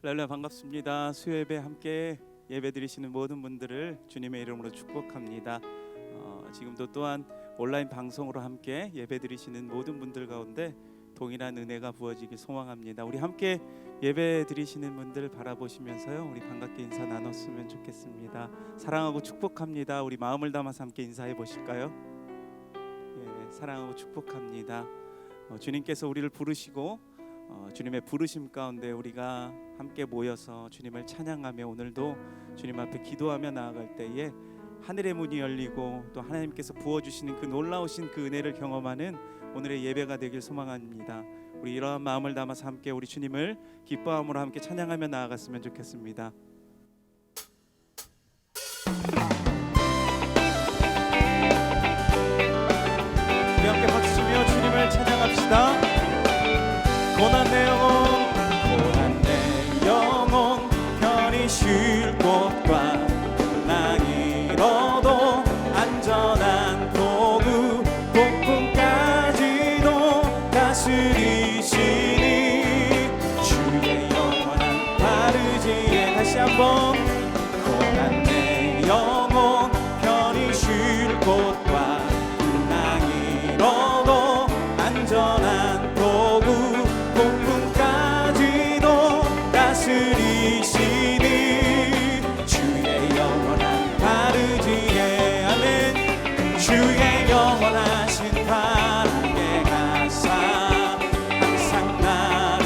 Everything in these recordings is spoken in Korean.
할렐루야, 반갑습니다. 수요예배 함께 예배드리시는 모든 분들을 주님의 이름으로 축복합니다. 지금도 또한 온라인 방송으로 함께 예배드리시는 모든 분들 가운데 동일한 은혜가 부어지길 소망합니다. 우리 함께 예배드리시는 분들 바라보시면서요, 우리 반갑게 인사 나눴으면 좋겠습니다. 사랑하고 축복합니다. 우리 마음을 담아서 함께 인사해 보실까요? 예, 사랑하고 축복합니다. 주님께서 우리를 부르시고 주님의 부르심 가운데 우리가 함께 모여서 주님을 찬양하며 오늘도 주님 앞에 기도하며 나아갈 때에 하늘의 문이 열리고 또 하나님께서 부어주시는 그 놀라우신 그 은혜를 경험하는 오늘의 예배가 되길 소망합니다. 우리 이러한 마음을 담아서 함께 우리 주님을 기뻐함으로 함께 찬양하며 나아갔으면 좋겠습니다. 우리 함께 박수치며 주님을 찬양합시다. 고난 내 영혼 편히 쉴 곳과 낭 잃어도 안전한 도구 폭풍까지도 다스리시니 주의 영원한 바르지에 다시 한번 고난 내 영혼 편히 쉴 곳과 낭 잃어도 안전한 도구 폭풍까지도 다스리시니 주의 영원한 바르지에 아멘. 주의 영원하신 바람에 가사 항상 나를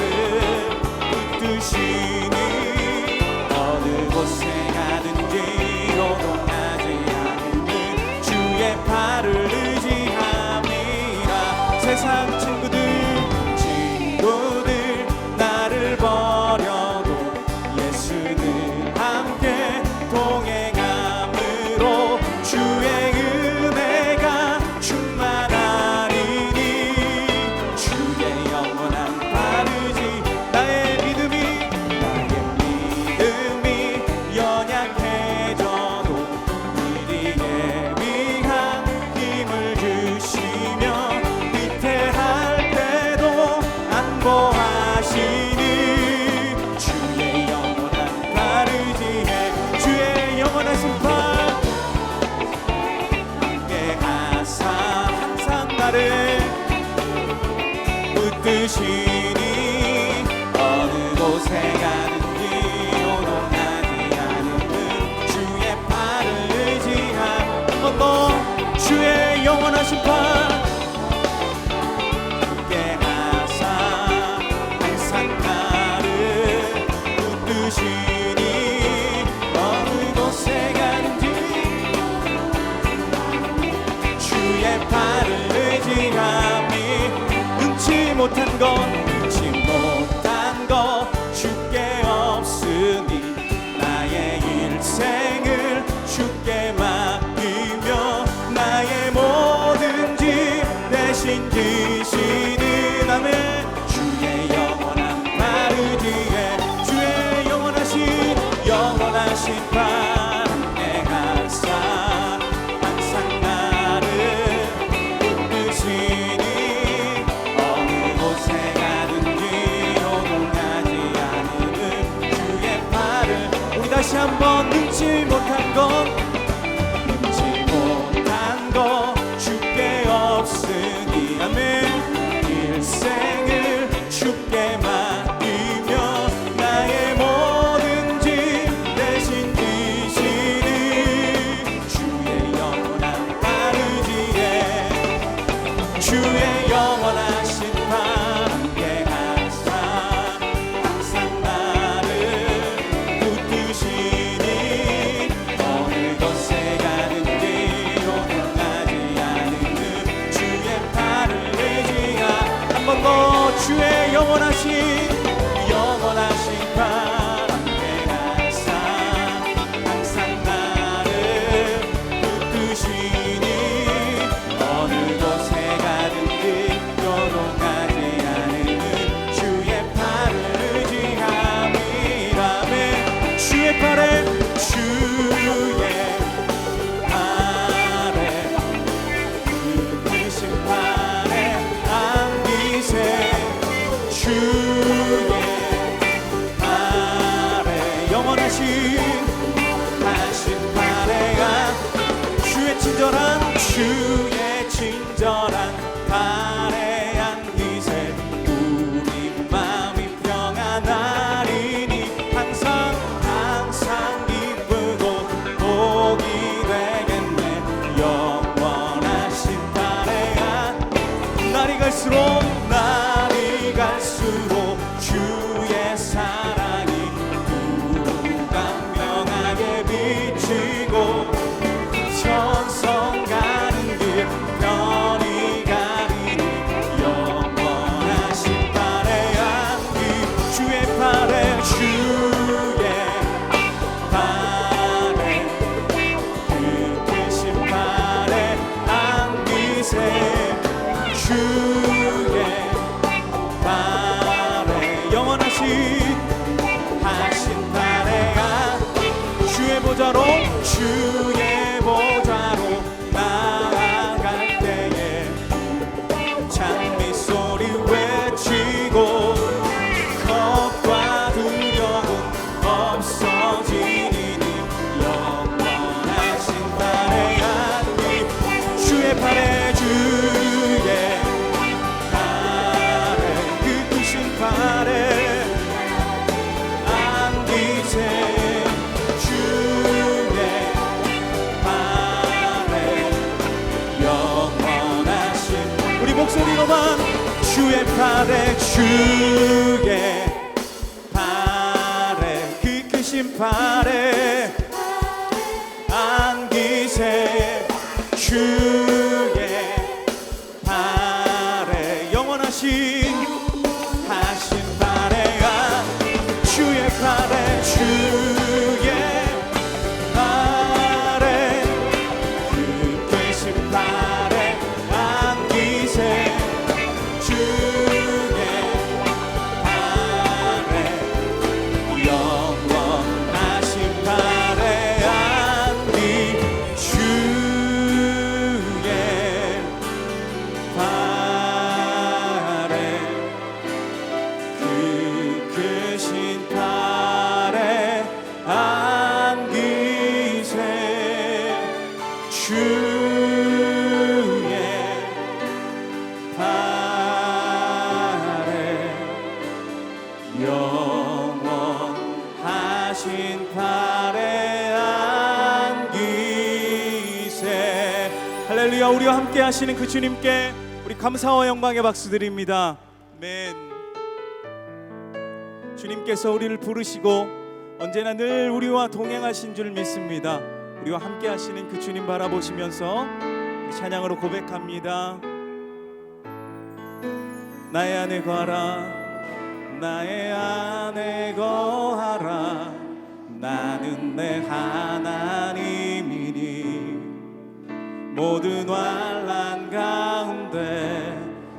붙드시니 어느 곳에 가든지 요동하지 않는 주의 발을 의지함이라. 세상 친구들 나를 버려도 예수는 함께 동행함으로 주의 은혜가 충만하리니 주의 영원한 바르지 나의 믿음이 연약해져도 미리에 위한 힘을 주시며 위태할 때도 안보하시니 주의 영원한 바르지에 주의 영원하신 발 함께 하사 항상 나를 붙드시니 어느 곳에 가든지 요동하지 않는 주의 팔을 의지한 것도 주의 영원하신 발 어느 곳에 가든지 주의 발을 의지함이 능치 못한 것 주께 없으니 나의 일생을 주께 맡기며 나의 모든 집 대신 지시는 아멘. 주의 영원한 바르지에 영원하신 밤에 가사 항상 나를 붙드시니 어느 곳에 가든지 요동하지 않는 주의 팔을 우리 다시 한번 능치 못한 것 주께 없으니 아멘. 일생을 주께 맡기며 나의 모든 대신 지시니 주의 영원한 바르지에 주의 영원하신 함께 가사 항상 나를 붙드시니 하신 발에야 주의 친절한 발에 안기세 우리 마음이 평안하리니 항상 기쁘고 복이 되겠네 영원하신 발에야 날이 갈수록 주의 사랑이 무감명하게 비치고 천성 가는 길 편히 가리니 영원하신 발에 안기 주의 발에 그 크신 발에 안기세 주의 하신 발에야 주의 보좌로 나아갈 때에 찬미 소리 외치고 겁과 두려움 없어지니 영원하신 발에야 주의 발에 그 크신 발에 목소리로만 주의 발에 그 크신 발에 안기세 주의 발에 영원하신 발에야 주의 발에 그 크신 발에 안기세 영원하신 발에 안기세. 할렐루야. 우리와 함께 하시는 그 주님께 우리 감사와 영광의 박수 드립니다. 아멘. 주님께서 우리를 부르시고 언제나 늘 우리와 동행하신 줄 믿습니다. 우리와 함께 하시는 그 주님 바라보시면서 찬양으로 고백합니다. 나의 안에 거하라, 나의 안에 거하라. 나는 내 하나님이니 모든 환난 가운데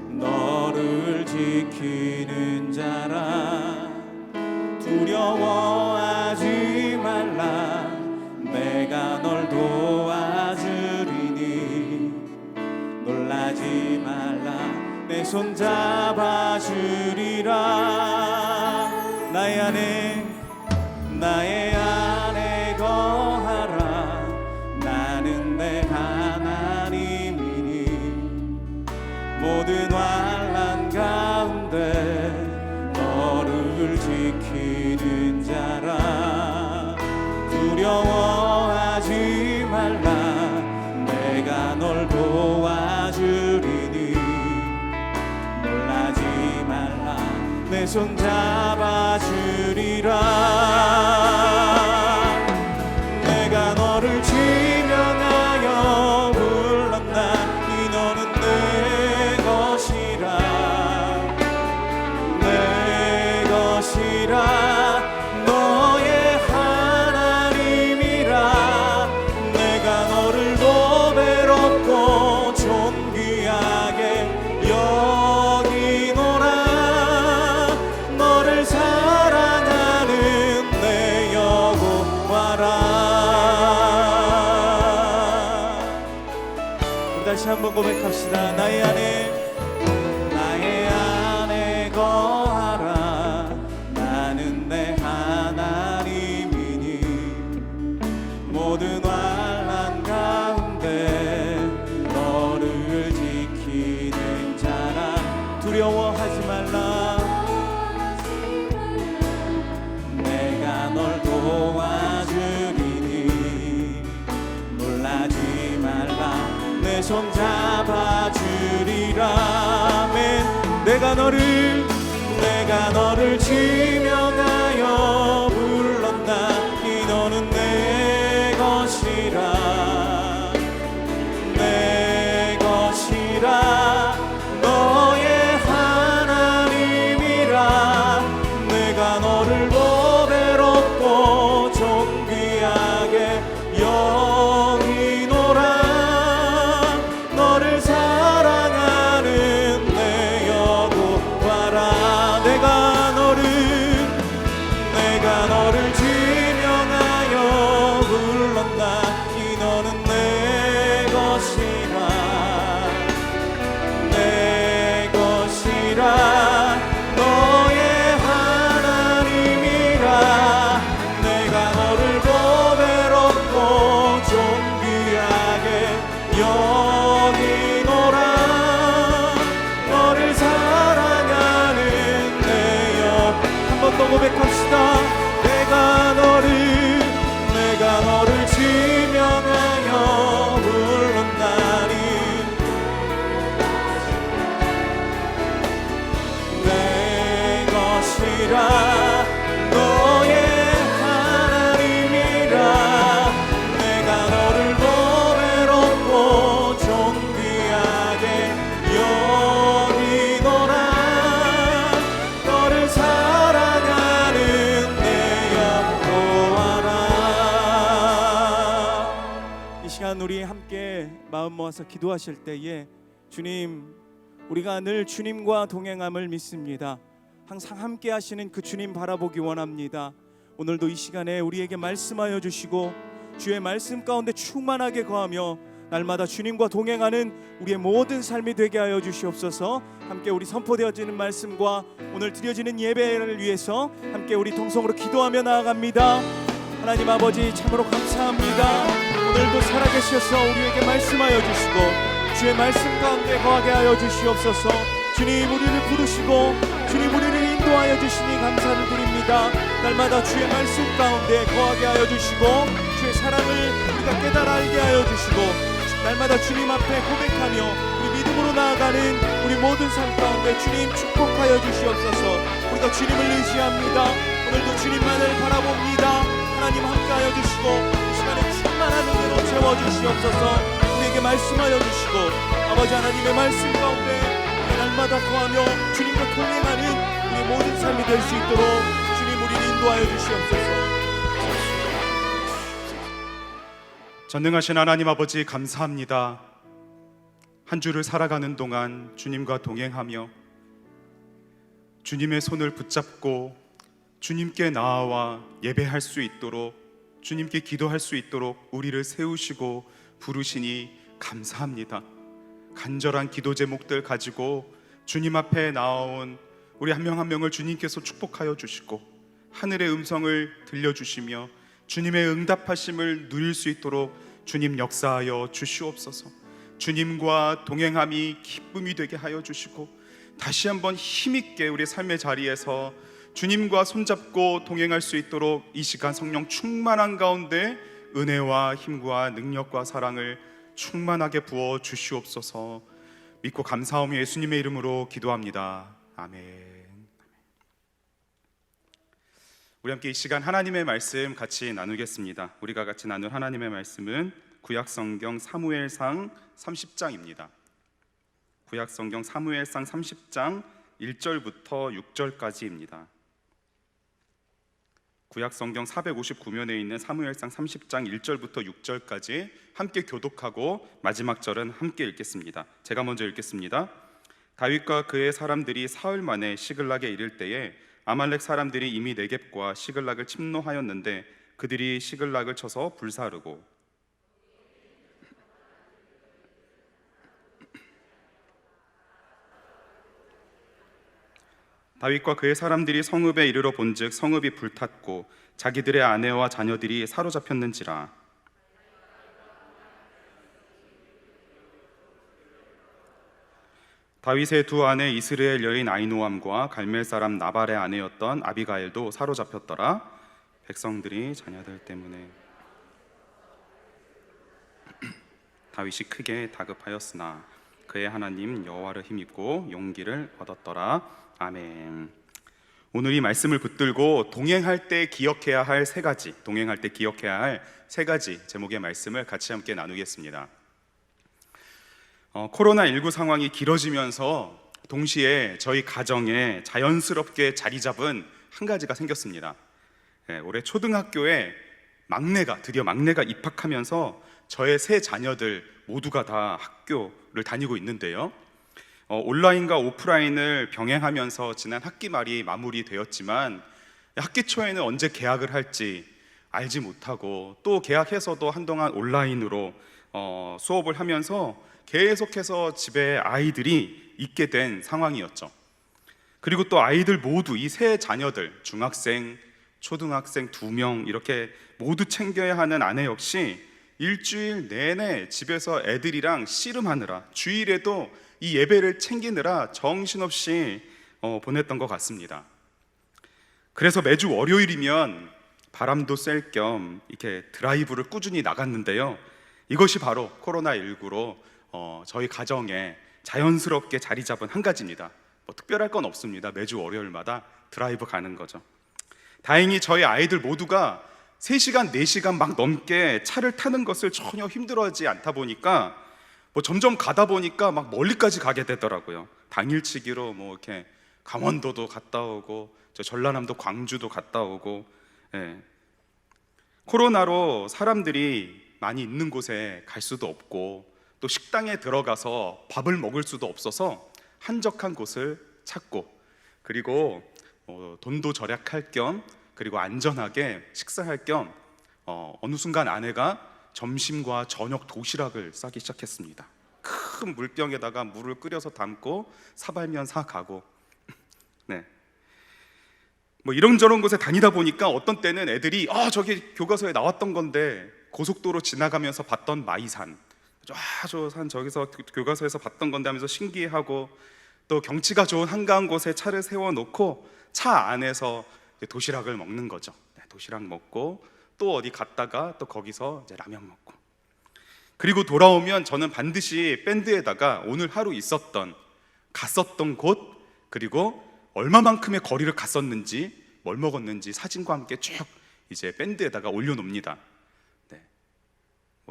너를 지키는 자라. 두려워하지 말라, 내가 널 도와주리니. 놀라지 말라, 내 손 잡아주리라. 나의 안에 거하라. 나는 내 하나님이니 모든 환난 가운데 너를 지키는 자라. 두려워하지 말라, 내가 널 도와주리니. 놀라지 말라, 내 손 잡아주리라. 내가 너를 지명하여 불렀나니 너는 내 것이라. 내 것이라. 너의 하나님이라. 내가 너를 보배롭고 존귀하게 여기노라. 너를 사랑하는 내 여호와라. 우리 다시 한번 고백합시다. 나의 안에 거하라. 나는 내 하나님이니 손 잡아주리라. 아멘. 내가 너를 지명하여 불렀나니 너는 내 것이라. 내 것이라. 너의 하나님이라. 내가 너를 보배롭고 존귀하게 여기노라. 너를 사랑하는 내 여호와라. 내가 너를 지명하여 불렀나니 너는 내 것이라. 내 것이라. 너의 하나님이라. 내가 너를 보배롭고 존귀하게 여기노라. 너를 사랑하는 내 여. 한 번 더 고백합시다. 내가 너를 지명하여 불렀나니 내 것이라. 너의 하나님이라. 내가 너를 보배롭고 존귀하게 여기노라. 너를 사랑하는 내 여호와라. 이 시간 우리 함께 마음 모아서 기도하실 때에 주님, 우리가 늘 주님과 동행함을 믿습니다. 항상 함께 하시는 그 주님 바라보기 원합니다. 오늘도 이 시간에 우리에게 말씀하여 주시고 주의 말씀 가운데 충만하게 거하며 날마다 주님과 동행하는 우리의 모든 삶이 되게 하여 주시옵소서. 함께 우리 선포되어지는 말씀과 오늘 드려지는 예배를 위해서 함께 우리 통성으로 기도하며 나아갑니다. 하나님 아버지, 참으로 감사합니다. 오늘도 살아계셔서 우리에게 말씀하여 주시고 주의 말씀 가운데 거하게 하여 주시옵소서. 주님, 우리를 부르시고 주님, 우리를 인도하여 주시니 감사를 드립니다. 날마다 주의 말씀 가운데 거하게 하여 주시고 주의 사랑을 우리가 깨달아 알게 하여 주시고 날마다 주님 앞에 고백하며 우리 믿음으로 나아가는 우리 모든 삶 가운데 주님 축복하여 주시옵소서. 우리가 주님을 의지합니다. 오늘도 주님만을 바라봅니다. 하나님 함께하여 주시고 이 시간에 충만한 은혜로 채워주시옵소서. 우리에게 말씀하여 주시고 아버지 하나님의 말씀 가운데 우리 날마다 거하며 주님과 동행하는 우리 모든 삶이 될 수 있도록 주님 우리를 인도하여 주시옵소서. 전능하신 하나님 아버지, 감사합니다. 한 주를 살아가는 동안 주님과 동행하며 주님의 손을 붙잡고 주님께 나아와 예배할 수 있도록, 주님께 기도할 수 있도록 우리를 세우시고 부르시니 감사합니다. 간절한 기도 제목들 가지고 주님 앞에 나아온 우리 한 명 한 명을 주님께서 축복하여 주시고 하늘의 음성을 들려주시며 주님의 응답하심을 누릴 수 있도록 주님 역사하여 주시옵소서. 주님과 동행함이 기쁨이 되게 하여 주시고 다시 한번 힘있게 우리 삶의 자리에서 주님과 손잡고 동행할 수 있도록 이 시간 성령 충만한 가운데 은혜와 힘과 능력과 사랑을 충만하게 부어 주시옵소서. 믿고 감사하며 예수님의 이름으로 기도합니다. 아멘. 우리 함께 이 시간 하나님의 말씀 같이 나누겠습니다. 우리가 같이 나눌 하나님의 말씀은 구약성경 사무엘상 30장입니다. 구약성경 사무엘상 30장 1절부터 6절까지입니다. 구약성경 459면에 있는 사무엘상 30장 1절부터 6절까지 함께 교독하고 마지막 절은 함께 읽겠습니다. 제가 먼저 읽겠습니다. 다윗과 그의 사람들이 사흘 만에 시글락에 이를 때에 아말렉 사람들이 이미 네겝과 시글락을 침노하였는데 그들이 시글락을 쳐서 불사르고 다윗과 그의 사람들이 성읍에 이르러 본즉 성읍이 불탔고 자기들의 아내와 자녀들이 사로잡혔는지라. 다윗의 두 아내 이스라엘 여인 아히노암과 갈멜 사람 나발의 아내였던 아비가일도 사로잡혔더라. 백성들이 자녀들 때문에 다윗이 크게 다급하였으나 그의 하나님 여호와를 힘입고 용기를 얻었더라. 아멘. 오늘 이 말씀을 붙들고 동행할 때 기억해야 할 세 가지, 동행할 때 기억해야 할 세 가지 제목의 말씀을 같이 함께 나누겠습니다. 코로나19 상황이 길어지면서 동시에 저희 가정에 자연스럽게 자리 잡은 한 가지가 생겼습니다. 올해 초등학교에 드디어 막내가 입학하면서 저의 세 자녀들 모두가 다 학교를 다니고 있는데요. 온라인과 오프라인을 병행하면서 지난 학기 말이 마무리되었지만 학기 초에는 언제 개학을 할지 알지 못하고, 또 개학해서도 한동안 온라인으로 수업을 하면서 계속해서 집에 아이들이 있게 된 상황이었죠. 그리고 또 아이들 모두, 이 세 자녀들, 중학생, 초등학생 2명 이렇게 모두 챙겨야 하는 아내 역시 일주일 내내 집에서 애들이랑 씨름하느라, 주일에도 이 예배를 챙기느라 정신없이 보냈던 것 같습니다. 그래서 매주 월요일이면 바람도 쐴 겸 이렇게 드라이브를 꾸준히 나갔는데요. 이것이 바로 코로나19로 저희 가정에 자연스럽게 자리 잡은 한 가지입니다. 뭐 특별할 건 없습니다. 매주 월요일마다 드라이브 가는 거죠. 다행히 저희 아이들 모두가 3시간, 4시간 막 넘게 차를 타는 것을 전혀 힘들어하지 않다 보니까 점점 가다 보니까 막 멀리까지 가게 되더라고요. 당일치기로 이렇게 강원도도 갔다 오고, 저 전라남도 광주도 갔다 오고. 코로나로 사람들이 많이 있는 곳에 갈 수도 없고, 또 식당에 들어가서 밥을 먹을 수도 없어서 한적한 곳을 찾고, 그리고 돈도 절약할 겸, 그리고 안전하게 식사할 겸 어느 순간 아내가 점심과 저녁 도시락을 싸기 시작했습니다. 큰 물병에다가 물을 끓여서 담고 사발면 사가고, 이런저런 곳에 다니다 보니까 어떤 때는 애들이 저기 교과서에 나왔던 건데, 고속도로 지나가면서 봤던 마이산, 저 산 저기서 교과서에서 봤던 건데 하면서 신기해하고, 또 경치가 좋은 한가한 곳에 차를 세워놓고 차 안에서 도시락을 먹는 거죠. 도시락 먹고 또 어디 갔다가 또 거기서 이제 라면 먹고, 그리고 돌아오면 저는 반드시 밴드에다가 오늘 하루 갔었던 곳, 그리고 얼마만큼의 거리를 갔었는지, 뭘 먹었는지 사진과 함께 쭉 이제 밴드에다가 올려놓습니다.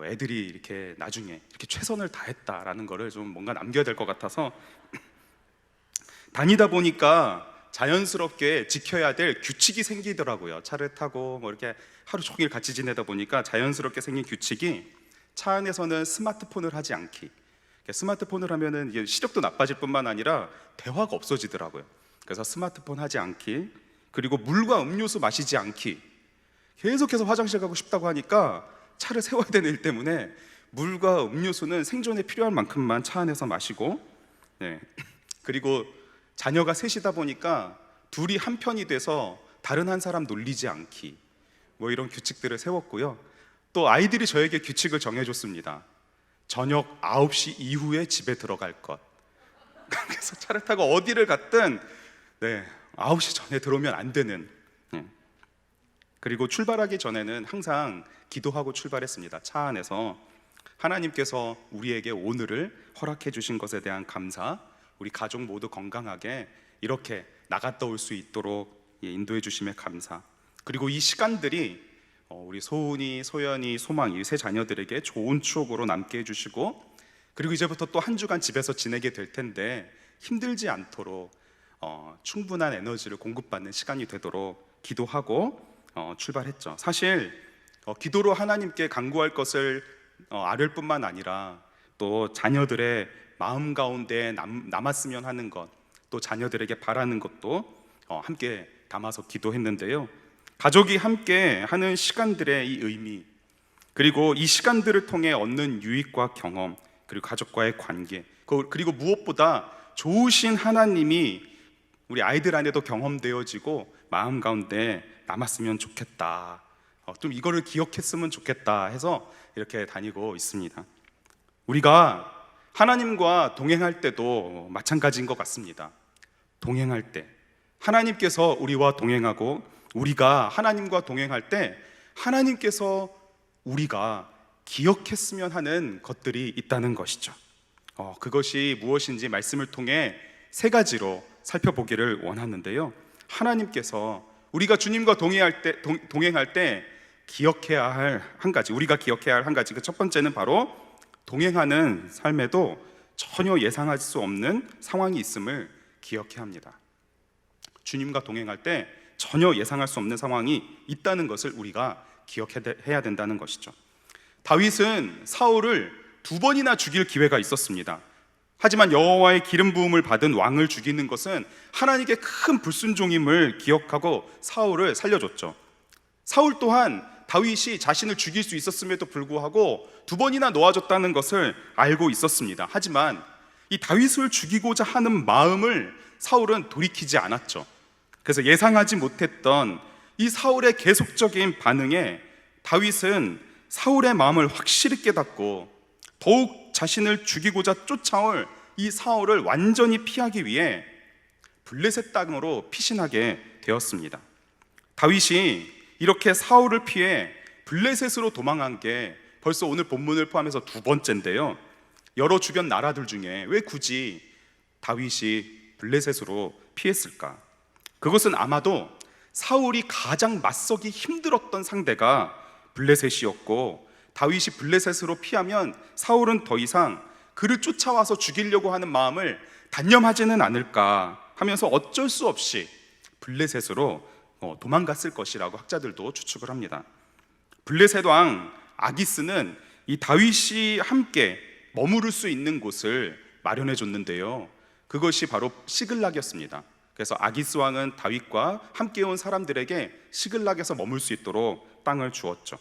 애들이 이렇게 나중에 이렇게 최선을 다했다라는 거를 좀 뭔가 남겨야 될 것 같아서 다니다 보니까 자연스럽게 지켜야 될 규칙이 생기더라고요. 차를 타고 이렇게 하루 종일 같이 지내다 보니까 자연스럽게 생긴 규칙이, 차 안에서는 스마트폰을 하지 않기. 스마트폰을 하면은 이게 시력도 나빠질 뿐만 아니라 대화가 없어지더라고요. 그래서 스마트폰 하지 않기, 그리고 물과 음료수 마시지 않기. 계속해서 화장실 가고 싶다고 하니까 차를 세워야 되는 일 때문에 물과 음료수는 생존에 필요한 만큼만 차 안에서 마시고, 그리고 자녀가 셋이다 보니까 둘이 한 편이 돼서 다른 한 사람 놀리지 않기, 이런 규칙들을 세웠고요. 또 아이들이 저에게 규칙을 정해줬습니다. 저녁 9시 이후에 집에 들어갈 것. 그래서 차를 타고 어디를 갔든 9시 전에 들어오면 안 되는. 그리고 출발하기 전에는 항상 기도하고 출발했습니다. 차 안에서 하나님께서 우리에게 오늘을 허락해 주신 것에 대한 감사, 우리 가족 모두 건강하게 이렇게 나갔다 올 수 있도록 인도해 주심에 감사, 그리고 이 시간들이 우리 소은이, 소연이, 소망이 세 자녀들에게 좋은 추억으로 남게 해주시고, 그리고 이제부터 또 한 주간 집에서 지내게 될 텐데 힘들지 않도록 충분한 에너지를 공급받는 시간이 되도록 기도하고 출발했죠. 사실 기도로 하나님께 간구할 것을 아뢰을 뿐만 아니라 또 자녀들의 마음 가운데 남았으면 하는 것, 또 자녀들에게 바라는 것도 함께 담아서 기도했는데요. 가족이 함께 하는 시간들의 이 의미, 그리고 이 시간들을 통해 얻는 유익과 경험, 그리고 가족과의 관계, 그리고 무엇보다 좋으신 하나님이 우리 아이들 안에도 경험되어지고 마음 가운데 남았으면 좋겠다, 좀 이거를 기억했으면 좋겠다 해서 이렇게 다니고 있습니다. 우리가 하나님과 동행할 때도 마찬가지인 것 같습니다. 동행할 때 하나님께서 우리와 동행하고, 우리가 하나님과 동행할 때 하나님께서 우리가 기억했으면 하는 것들이 있다는 것이죠. 그것이 무엇인지 말씀을 통해 세 가지로 살펴보기를 원하는데요. 하나님께서 우리가 주님과 동행할 때 기억해야 할 한 가지, 우리가 기억해야 할 한 가지, 그 첫 번째는 바로 동행하는 삶에도 전혀 예상할 수 없는 상황이 있음을 기억해야 합니다. 주님과 동행할 때 전혀 예상할 수 없는 상황이 있다는 것을 우리가 기억해야 된다는 것이죠. 다윗은 사울을 2번이나 죽일 기회가 있었습니다. 하지만 여호와의 기름 부음을 받은 왕을 죽이는 것은 하나님께 큰 불순종임을 기억하고 사울을 살려줬죠. 사울 또한 다윗이 자신을 죽일 수 있었음에도 불구하고 2번이나 놓아줬다는 것을 알고 있었습니다. 하지만 이 다윗을 죽이고자 하는 마음을 사울은 돌이키지 않았죠. 그래서 예상하지 못했던 이 사울의 계속적인 반응에 다윗은 사울의 마음을 확실히 깨닫고 더욱 자신을 죽이고자 쫓아올 이 사울을 완전히 피하기 위해 블레셋 땅으로 피신하게 되었습니다. 다윗이 이렇게 사울을 피해 블레셋으로 도망한 게 벌써 오늘 본문을 포함해서 2번째인데요. 여러 주변 나라들 중에 왜 굳이 다윗이 블레셋으로 피했을까? 그것은 아마도 사울이 가장 맞서기 힘들었던 상대가 블레셋이었고, 다윗이 블레셋으로 피하면 사울은 더 이상 그를 쫓아와서 죽이려고 하는 마음을 단념하지는 않을까 하면서 어쩔 수 없이 블레셋으로 도망갔을 것이라고 학자들도 추측을 합니다. 블레셋 왕 아기스는 이 다윗이 함께 머무를 수 있는 곳을 마련해 줬는데요, 그것이 바로 시글락이었습니다. 그래서 아기스 왕은 다윗과 함께 온 사람들에게 시글락에서 머물 수 있도록 땅을 주었죠.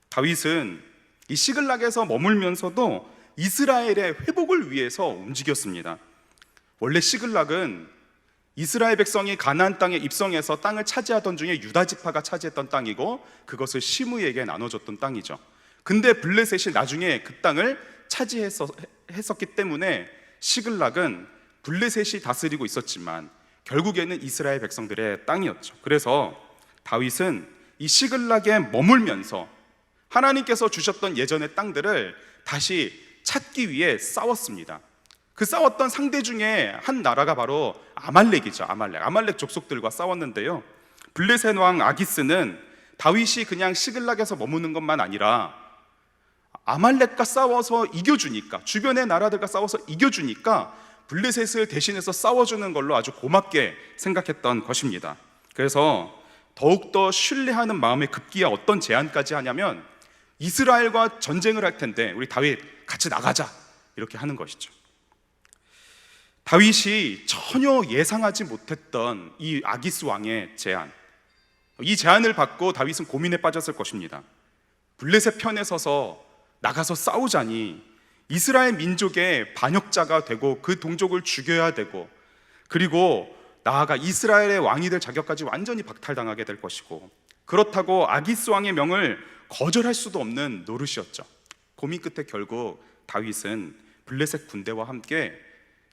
다윗은 이 시글락에서 머물면서도 이스라엘의 회복을 위해서 움직였습니다. 원래 시글락은 이스라엘 백성이 가나안 땅에 입성해서 땅을 차지하던 중에 유다 지파가 차지했던 땅이고, 그것을 시므에게 나눠줬던 땅이죠. 근데 블레셋이 나중에 그 땅을 차지했었기 때문에 시글락은 블레셋이 다스리고 있었지만 결국에는 이스라엘 백성들의 땅이었죠. 그래서 다윗은 이 시글락에 머물면서 하나님께서 주셨던 예전의 땅들을 다시 찾기 위해 싸웠습니다. 그 싸웠던 상대 중에 한 나라가 바로 아말렉이죠. 아말렉 족속들과 싸웠는데요, 블레셋 왕 아기스는 다윗이 그냥 시글락에서 머무는 것만 아니라 아말렉과 싸워서 이겨주니까, 주변의 나라들과 싸워서 이겨주니까 블레셋을 대신해서 싸워주는 걸로 아주 고맙게 생각했던 것입니다. 그래서 더욱더 신뢰하는 마음에 급기야 어떤 제안까지 하냐면, 이스라엘과 전쟁을 할 텐데 우리 다윗 같이 나가자, 이렇게 하는 것이죠. 다윗이 전혀 예상하지 못했던 이 아기스 왕의 제안, 이 제안을 받고 다윗은 고민에 빠졌을 것입니다. 블레셋 편에 서서 나가서 싸우자니 이스라엘 민족의 반역자가 되고 그 동족을 죽여야 되고, 그리고 나아가 이스라엘의 왕이 될 자격까지 완전히 박탈당하게 될 것이고, 그렇다고 아기스 왕의 명을 거절할 수도 없는 노릇이었죠. 고민 끝에 결국 다윗은 블레셋 군대와 함께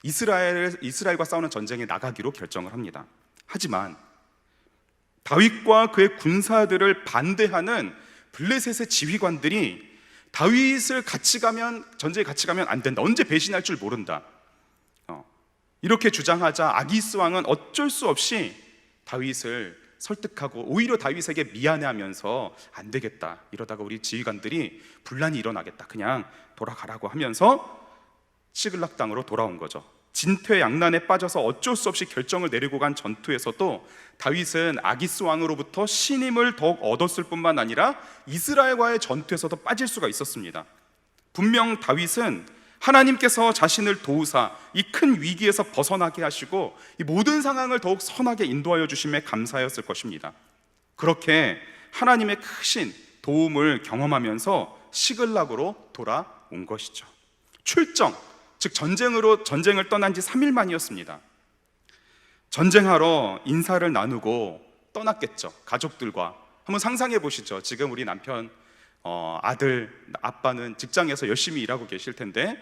이스라엘과 싸우는 전쟁에 나가기로 결정을 합니다. 하지만 다윗과 그의 군사들을 반대하는 블레셋의 지휘관들이 다윗을 전쟁에 같이 가면 안 된다, 언제 배신할 줄 모른다, 이렇게 주장하자 아기스 왕은 어쩔 수 없이 다윗을 설득하고 오히려 다윗에게 미안해하면서 안 되겠다, 이러다가 우리 지휘관들이 분란이 일어나겠다, 그냥 돌아가라고 하면서 시글락 땅으로 돌아온 거죠. 진퇴양난에 빠져서 어쩔 수 없이 결정을 내리고 간 전투에서도 다윗은 아기스 왕으로부터 신임을 더욱 얻었을 뿐만 아니라 이스라엘과의 전투에서도 빠질 수가 있었습니다. 분명 다윗은 하나님께서 자신을 도우사 이 큰 위기에서 벗어나게 하시고 이 모든 상황을 더욱 선하게 인도하여 주심에 감사하였을 것입니다. 그렇게 하나님의 크신 도움을 경험하면서 시글락으로 돌아온 것이죠. 출정, 즉 전쟁을 떠난 지 3일 만이었습니다. 전쟁하러 인사를 나누고 떠났겠죠. 가족들과. 한번 상상해 보시죠. 지금 우리 남편, 아들, 아빠는 직장에서 열심히 일하고 계실 텐데,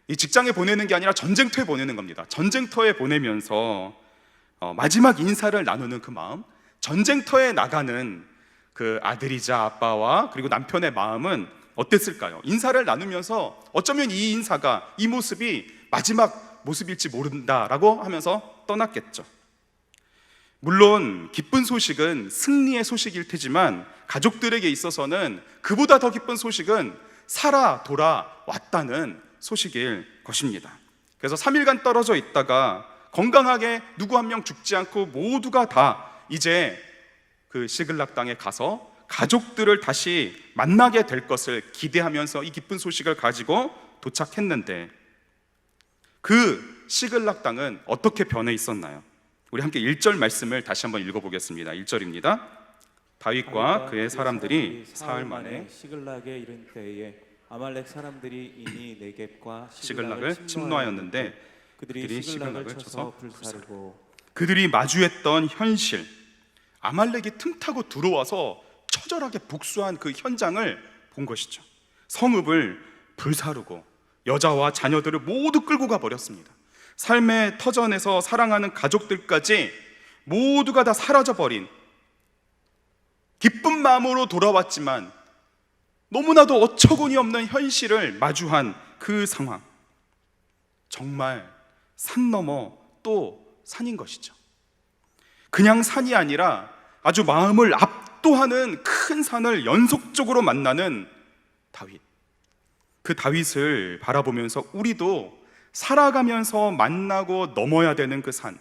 이 직장에 보내는 게 아니라 전쟁터에 보내는 겁니다. 전쟁터에 보내면서 마지막 인사를 나누는 그 마음, 전쟁터에 나가는 그 아들이자 아빠와 그리고 남편의 마음은 어땠을까요? 인사를 나누면서 어쩌면 이 인사가, 이 모습이 마지막 모습일지 모른다라고 하면서 떠났겠죠. 물론 기쁜 소식은 승리의 소식일 테지만 가족들에게 있어서는 그보다 더 기쁜 소식은 살아 돌아왔다는 소식일 것입니다. 그래서 3일간 떨어져 있다가 건강하게 누구 한 명 죽지 않고 모두가 다 이제 그 시글락 땅에 가서 가족들을 다시 만나게 될 것을 기대하면서 이 기쁜 소식을 가지고 도착했는데, 그 시글락 땅은 어떻게 변해 있었나요? 우리 함께 1절 말씀을 다시 한번 읽어보겠습니다. 1절입니다. 다윗과 그의 사람들이 사흘 만에 시글락에 이른 때에 아말렉 사람들이 이니 네겝과 시글락을 침노하였는데 그들이 시글락을 쳐서 불사르고, 그들이 마주했던 현실, 아말렉이 틈타고 들어와서 처절하게 복수한 그 현장을 본 것이죠. 성읍을 불사르고 여자와 자녀들을 모두 끌고 가버렸습니다. 삶의 터전에서 사랑하는 가족들까지 모두가 다 사라져버린, 기쁜 마음으로 돌아왔지만 너무나도 어처구니 없는 현실을 마주한 그 상황, 정말 산 넘어 또 산인 것이죠. 그냥 산이 아니라 아주 마음을 압도하는 큰 산을 연속적으로 만나는 다윗. 그 다윗을 바라보면서 우리도 살아가면서 만나고 넘어야 되는 그 산,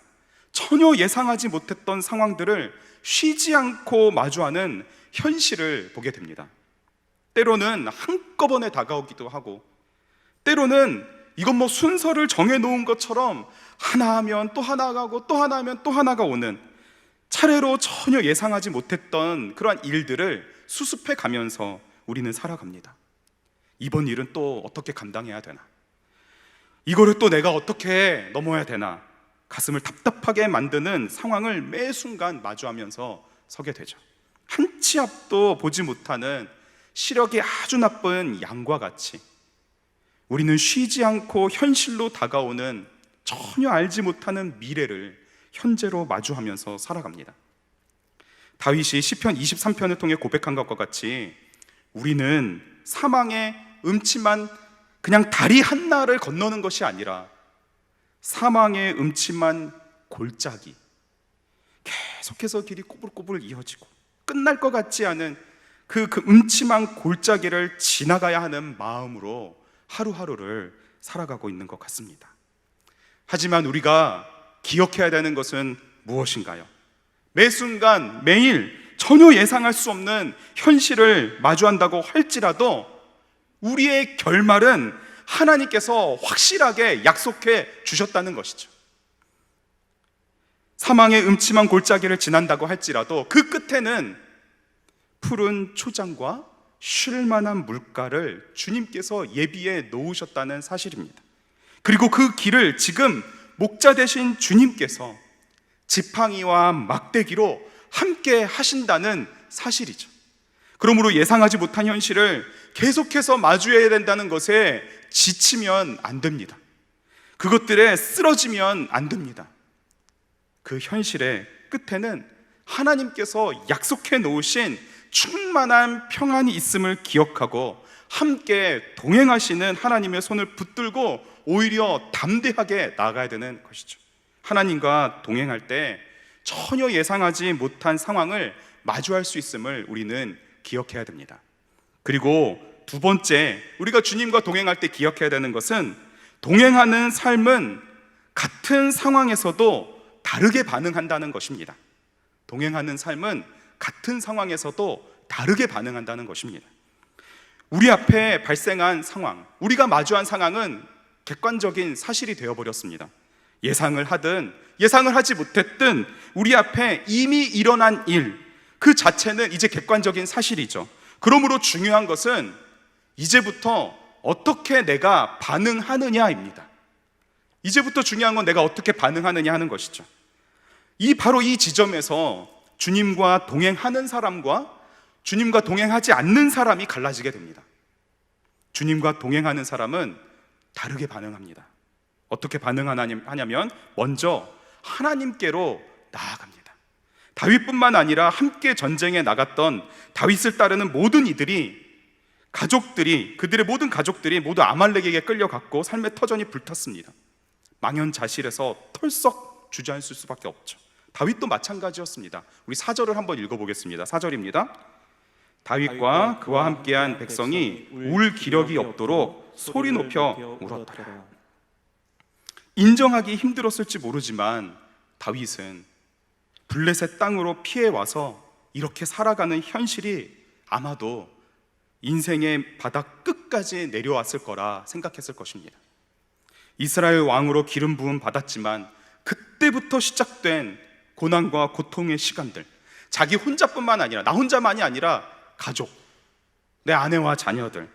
전혀 예상하지 못했던 상황들을 쉬지 않고 마주하는 현실을 보게 됩니다. 때로는 한꺼번에 다가오기도 하고, 때로는 이건 뭐 순서를 정해놓은 것처럼 하나 하면 또 하나가 가고 또 하나 하면 또 하나가 오는, 차례로 전혀 예상하지 못했던 그러한 일들을 수습해 가면서 우리는 살아갑니다. 이번 일은 또 어떻게 감당해야 되나? 이거를 또 내가 어떻게 넘어야 되나? 가슴을 답답하게 만드는 상황을 매 순간 마주하면서 서게 되죠. 한 치 앞도 보지 못하는 시력이 아주 나쁜 양과 같이 우리는 쉬지 않고 현실로 다가오는 전혀 알지 못하는 미래를 현재로 마주하면서 살아갑니다. 다윗이 시편 23편을 통해 고백한 것과 같이 우리는 사망의 음침한 그냥 다리 한나를 건너는 것이 아니라 사망의 음침한 골짜기, 계속해서 길이 꼬불꼬불 이어지고 끝날 것 같지 않은 그 음침한 골짜기를 지나가야 하는 마음으로 하루하루를 살아가고 있는 것 같습니다. 하지만 우리가 기억해야 되는 것은 무엇인가요? 매 순간 매일 전혀 예상할 수 없는 현실을 마주한다고 할지라도 우리의 결말은 하나님께서 확실하게 약속해 주셨다는 것이죠. 사망의 음침한 골짜기를 지난다고 할지라도 그 끝에는 푸른 초장과 쉴 만한 물가를 주님께서 예비해 놓으셨다는 사실입니다. 그리고 그 길을 지금 목자 되신 주님께서 지팡이와 막대기로 함께 하신다는 사실이죠. 그러므로 예상하지 못한 현실을 계속해서 마주해야 된다는 것에 지치면 안 됩니다. 그것들에 쓰러지면 안 됩니다. 그 현실의 끝에는 하나님께서 약속해 놓으신 충만한 평안이 있음을 기억하고 함께 동행하시는 하나님의 손을 붙들고 오히려 담대하게 나아가야 되는 것이죠. 하나님과 동행할 때 전혀 예상하지 못한 상황을 마주할 수 있음을 우리는 기억해야 됩니다. 그리고 두 번째, 우리가 주님과 동행할 때 기억해야 되는 것은 동행하는 삶은 같은 상황에서도 다르게 반응한다는 것입니다. 동행하는 삶은 같은 상황에서도 다르게 반응한다는 것입니다. 우리 앞에 발생한 상황, 우리가 마주한 상황은 객관적인 사실이 되어버렸습니다. 예상을 하든 예상을 하지 못했든 우리 앞에 이미 일어난 일, 그 자체는 이제 객관적인 사실이죠. 그러므로 중요한 것은 이제부터 어떻게 내가 반응하느냐입니다. 이제부터 중요한 건 내가 어떻게 반응하느냐 하는 것이죠. 바로 이 지점에서 주님과 동행하는 사람과 주님과 동행하지 않는 사람이 갈라지게 됩니다. 주님과 동행하는 사람은 다르게 반응합니다. 어떻게 반응하냐면 먼저 하나님께로 나아갑니다. 다윗뿐만 아니라 함께 전쟁에 나갔던 다윗을 따르는 모든 이들이 가족들이, 그들의 모든 가족들이 모두 아말렉에게 끌려갔고 삶의 터전이 불탔습니다. 망연자실해서 털썩 주저앉을 수밖에 없죠. 다윗도 마찬가지였습니다. 우리 4절을 한번 읽어보겠습니다. 4절입니다. 다윗과 그와 함께한 백성이 울 기력이 없도록 소리 높여 울었더라. 인정하기 힘들었을지 모르지만 다윗은 블레셋 땅으로 피해 와서 이렇게 살아가는 현실이 아마도 인생의 바닥 끝까지 내려왔을 거라 생각했을 것입니다. 이스라엘 왕으로 기름 부음 받았지만 그때부터 시작된 고난과 고통의 시간들, 자기 혼자뿐만 아니라, 나 혼자만이 아니라 가족, 내 아내와 자녀들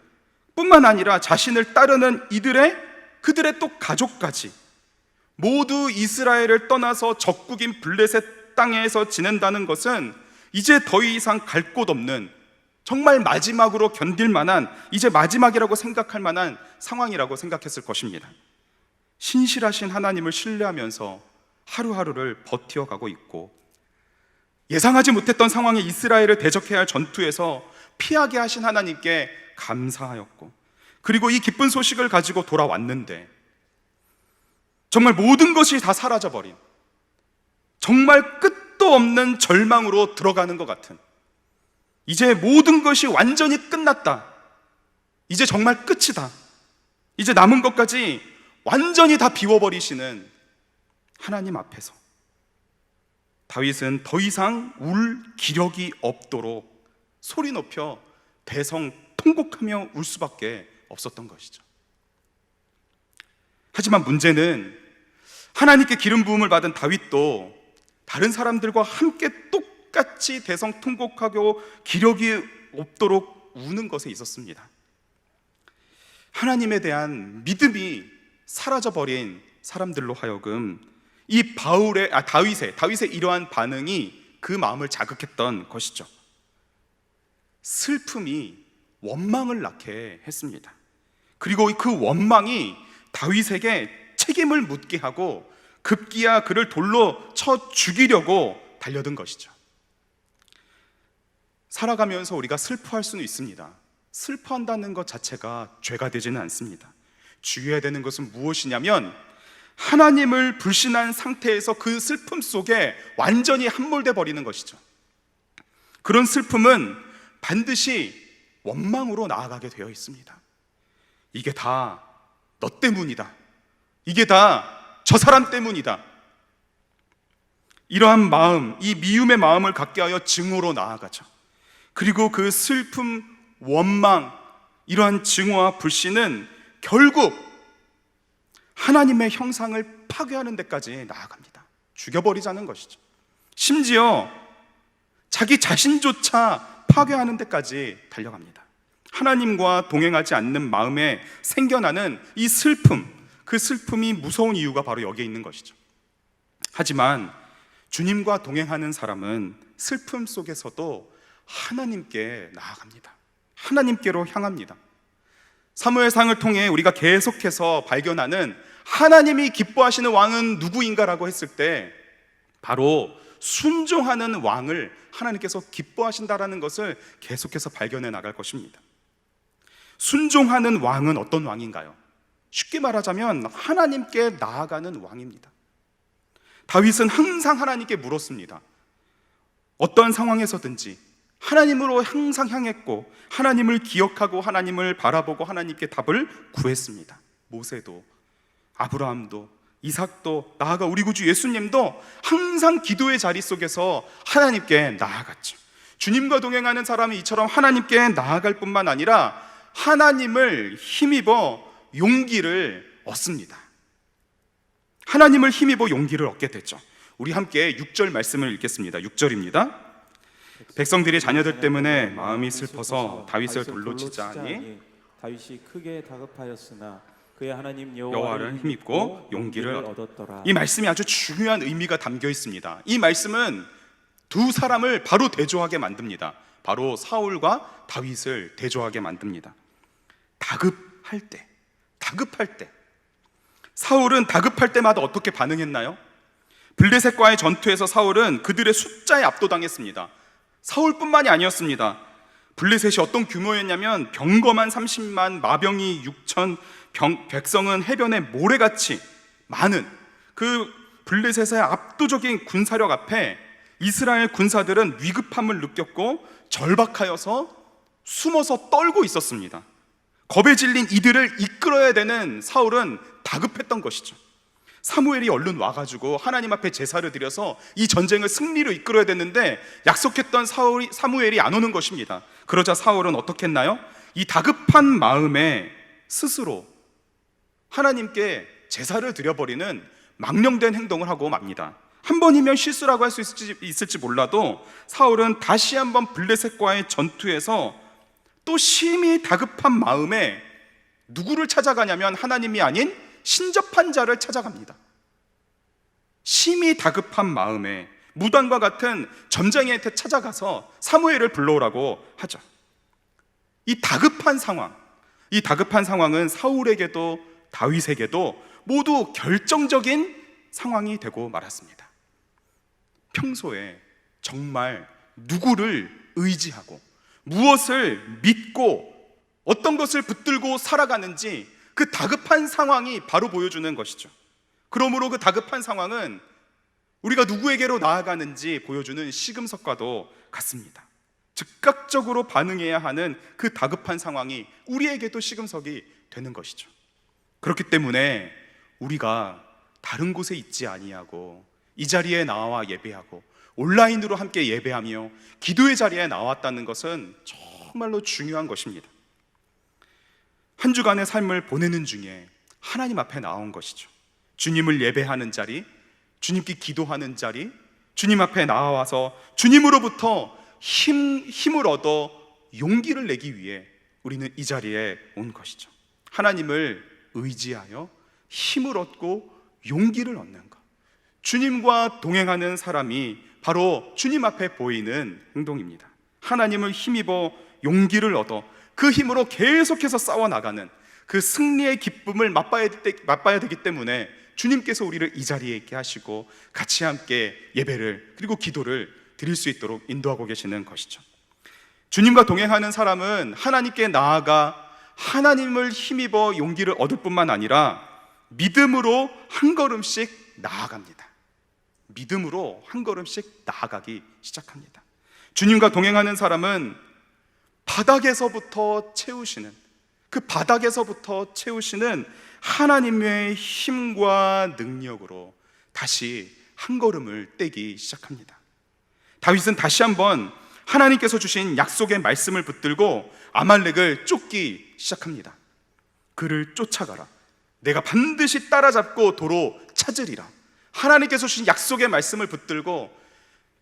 뿐만 아니라 자신을 따르는 그들의 또 가족까지 모두 이스라엘을 떠나서 적국인 블레셋 땅에서 지낸다는 것은 이제 더 이상 갈 곳 없는, 정말 마지막으로 견딜 만한, 이제 마지막이라고 생각할 만한 상황이라고 생각했을 것입니다. 신실하신 하나님을 신뢰하면서 하루하루를 버텨가고 있고, 예상하지 못했던 상황에 이스라엘을 대적해야 할 전투에서 피하게 하신 하나님께 감사하였고, 그리고 이 기쁜 소식을 가지고 돌아왔는데 정말 모든 것이 다 사라져버린, 정말 끝도 없는 절망으로 들어가는 것 같은, 이제 모든 것이 완전히 끝났다, 이제 정말 끝이다, 이제 남은 것까지 완전히 다 비워버리시는 하나님 앞에서 다윗은 더 이상 울 기력이 없도록 소리 높여 대성 통곡하며 울 수밖에 없었던 것이죠. 하지만 문제는 하나님께 기름 부음을 받은 다윗도 다른 사람들과 함께 똑같이 대성 통곡하고 기력이 없도록 우는 것에 있었습니다. 하나님에 대한 믿음이 사라져버린 사람들로 하여금 이 다윗의 이러한 반응이 그 마음을 자극했던 것이죠. 슬픔이 원망을 낳게 했습니다. 그리고 그 원망이 다윗에게 책임을 묻게 하고 급기야 그를 돌로 쳐 죽이려고 달려든 것이죠. 살아가면서 우리가 슬퍼할 수는 있습니다. 슬퍼한다는 것 자체가 죄가 되지는 않습니다. 주의해야 되는 것은 무엇이냐면 하나님을 불신한 상태에서 그 슬픔 속에 완전히 함몰돼 버리는 것이죠. 그런 슬픔은 반드시 원망으로 나아가게 되어 있습니다. 이게 다 너 때문이다, 이게 다 저 사람 때문이다, 이러한 마음, 이 미움의 마음을 갖게 하여 증오로 나아가죠. 그리고 그 슬픔, 원망, 이러한 증오와 불신은 결국 하나님의 형상을 파괴하는 데까지 나아갑니다. 죽여버리자는 것이죠. 심지어 자기 자신조차 파괴하는 데까지 달려갑니다. 하나님과 동행하지 않는 마음에 생겨나는 이 슬픔, 그 슬픔이 무서운 이유가 바로 여기에 있는 것이죠. 하지만 주님과 동행하는 사람은 슬픔 속에서도 하나님께 나아갑니다. 하나님께로 향합니다. 사무엘상을 통해 우리가 계속해서 발견하는 하나님이 기뻐하시는 왕은 누구인가라고 했을 때 바로 순종하는 왕을 하나님께서 기뻐하신다라는 것을 계속해서 발견해 나갈 것입니다. 순종하는 왕은 어떤 왕인가요? 쉽게 말하자면 하나님께 나아가는 왕입니다. 다윗은 항상 하나님께 물었습니다. 어떠한 상황에서든지 하나님으로 항상 향했고 하나님을 기억하고 하나님을 바라보고 하나님께 답을 구했습니다. 모세도, 아브라함도, 이삭도, 나아가 우리 구주 예수님도 항상 기도의 자리 속에서 하나님께 나아갔죠. 주님과 동행하는 사람이 이처럼 하나님께 나아갈 뿐만 아니라 하나님을 힘입어 용기를 얻습니다. 하나님을 힘입어 용기를 얻게 됐죠. 우리 함께 6절 말씀을 읽겠습니다. 6절입니다. 백성들이 자녀들 때문에 마음이 슬퍼서 다윗을 돌로 치자 하니 다윗이 크게 다급하였으나 그의 하나님 여호와를 힘입고 용기를 얻었더라. 이 말씀이 아주 중요한 의미가 담겨 있습니다. 이 말씀은 두 사람을 바로 대조하게 만듭니다. 바로 사울과 다윗을 대조하게 만듭니다. 다급할 때 사울은 다급할 때마다 어떻게 반응했나요? 블레셋과의 전투에서 사울은 그들의 숫자에 압도당했습니다. 사울뿐만이 아니었습니다. 블레셋이 어떤 규모였냐면 병거만 30만, 마병이 6천, 백성은 해변에 모래같이 많은 그 블레셋의 압도적인 군사력 앞에 이스라엘 군사들은 위급함을 느꼈고 절박하여서 숨어서 떨고 있었습니다. 겁에 질린 이들을 이끌어야 되는 사울은 다급했던 것이죠. 사무엘이 얼른 와가지고 하나님 앞에 제사를 드려서 이 전쟁을 승리로 이끌어야 됐는데 약속했던 사무엘이 안 오는 것입니다. 그러자 사울은 어떻게 했나요? 이 다급한 마음에 스스로 하나님께 제사를 드려버리는 망령된 행동을 하고 맙니다. 한 번이면 실수라고 할 수 있을지 몰라도 사울은 다시 한번 블레셋과의 전투에서 또 심히 다급한 마음에 누구를 찾아가냐면 하나님이 아닌 신접한 자를 찾아갑니다. 심히 다급한 마음에 무당과 같은 점쟁이한테 찾아가서 사무엘을 불러오라고 하죠. 이 다급한 상황은 사울에게도 다윗에게도 모두 결정적인 상황이 되고 말았습니다. 평소에 정말 누구를 의지하고 무엇을 믿고 어떤 것을 붙들고 살아가는지 그 다급한 상황이 바로 보여주는 것이죠. 그러므로 그 다급한 상황은 우리가 누구에게로 나아가는지 보여주는 시금석과도 같습니다. 즉각적으로 반응해야 하는 그 다급한 상황이 우리에게도 시금석이 되는 것이죠. 그렇기 때문에 우리가 다른 곳에 있지 아니하고 이 자리에 나와 예배하고 온라인으로 함께 예배하며 기도의 자리에 나왔다는 것은 정말로 중요한 것입니다. 한 주간의 삶을 보내는 중에 하나님 앞에 나온 것이죠. 주님을 예배하는 자리, 주님께 기도하는 자리, 주님 앞에 나와서 주님으로부터 힘을 얻어 용기를 내기 위해 우리는 이 자리에 온 것이죠. 하나님을 의지하여 힘을 얻고 용기를 얻는 것, 주님과 동행하는 사람이 바로 주님 앞에 보이는 행동입니다. 하나님을 힘입어 용기를 얻어 그 힘으로 계속해서 싸워나가는 그 승리의 기쁨을 맛봐야 되기 때문에 주님께서 우리를 이 자리에 있게 하시고 같이 함께 예배를 그리고 기도를 드릴 수 있도록 인도하고 계시는 것이죠. 주님과 동행하는 사람은 하나님께 나아가 하나님을 힘입어 용기를 얻을 뿐만 아니라 믿음으로 한 걸음씩 나아갑니다. 믿음으로 한 걸음씩 나아가기 시작합니다. 주님과 동행하는 사람은 바닥에서부터 채우시는 하나님의 힘과 능력으로 다시 한 걸음을 떼기 시작합니다. 다윗은 다시 한번 하나님께서 주신 약속의 말씀을 붙들고 아말렉을 쫓기 시작합니다. 그를 쫓아가라. 내가 반드시 따라잡고 도로 찾으리라. 하나님께서 주신 약속의 말씀을 붙들고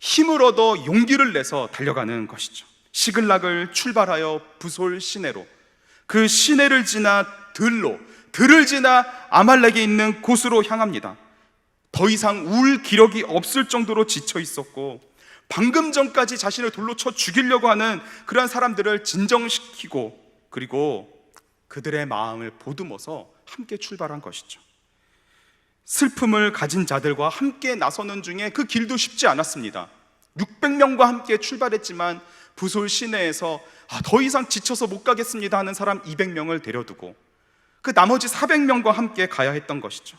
힘을 얻어 용기를 내서 달려가는 것이죠. 시글락을 출발하여 부솔 시내로, 그 시내를 지나 들을 지나 아말렉에 있는 곳으로 향합니다. 더 이상 울 기력이 없을 정도로 지쳐 있었고 방금 전까지 자신을 돌로 쳐 죽이려고 하는 그러한 사람들을 진정시키고 그리고 그들의 마음을 보듬어서 함께 출발한 것이죠. 슬픔을 가진 자들과 함께 나서는 중에 그 길도 쉽지 않았습니다. 600명과 함께 출발했지만 부솔 시내에서 더 이상 지쳐서 못 가겠습니다 하는 사람 200명을 데려두고 그 나머지 400명과 함께 가야 했던 것이죠.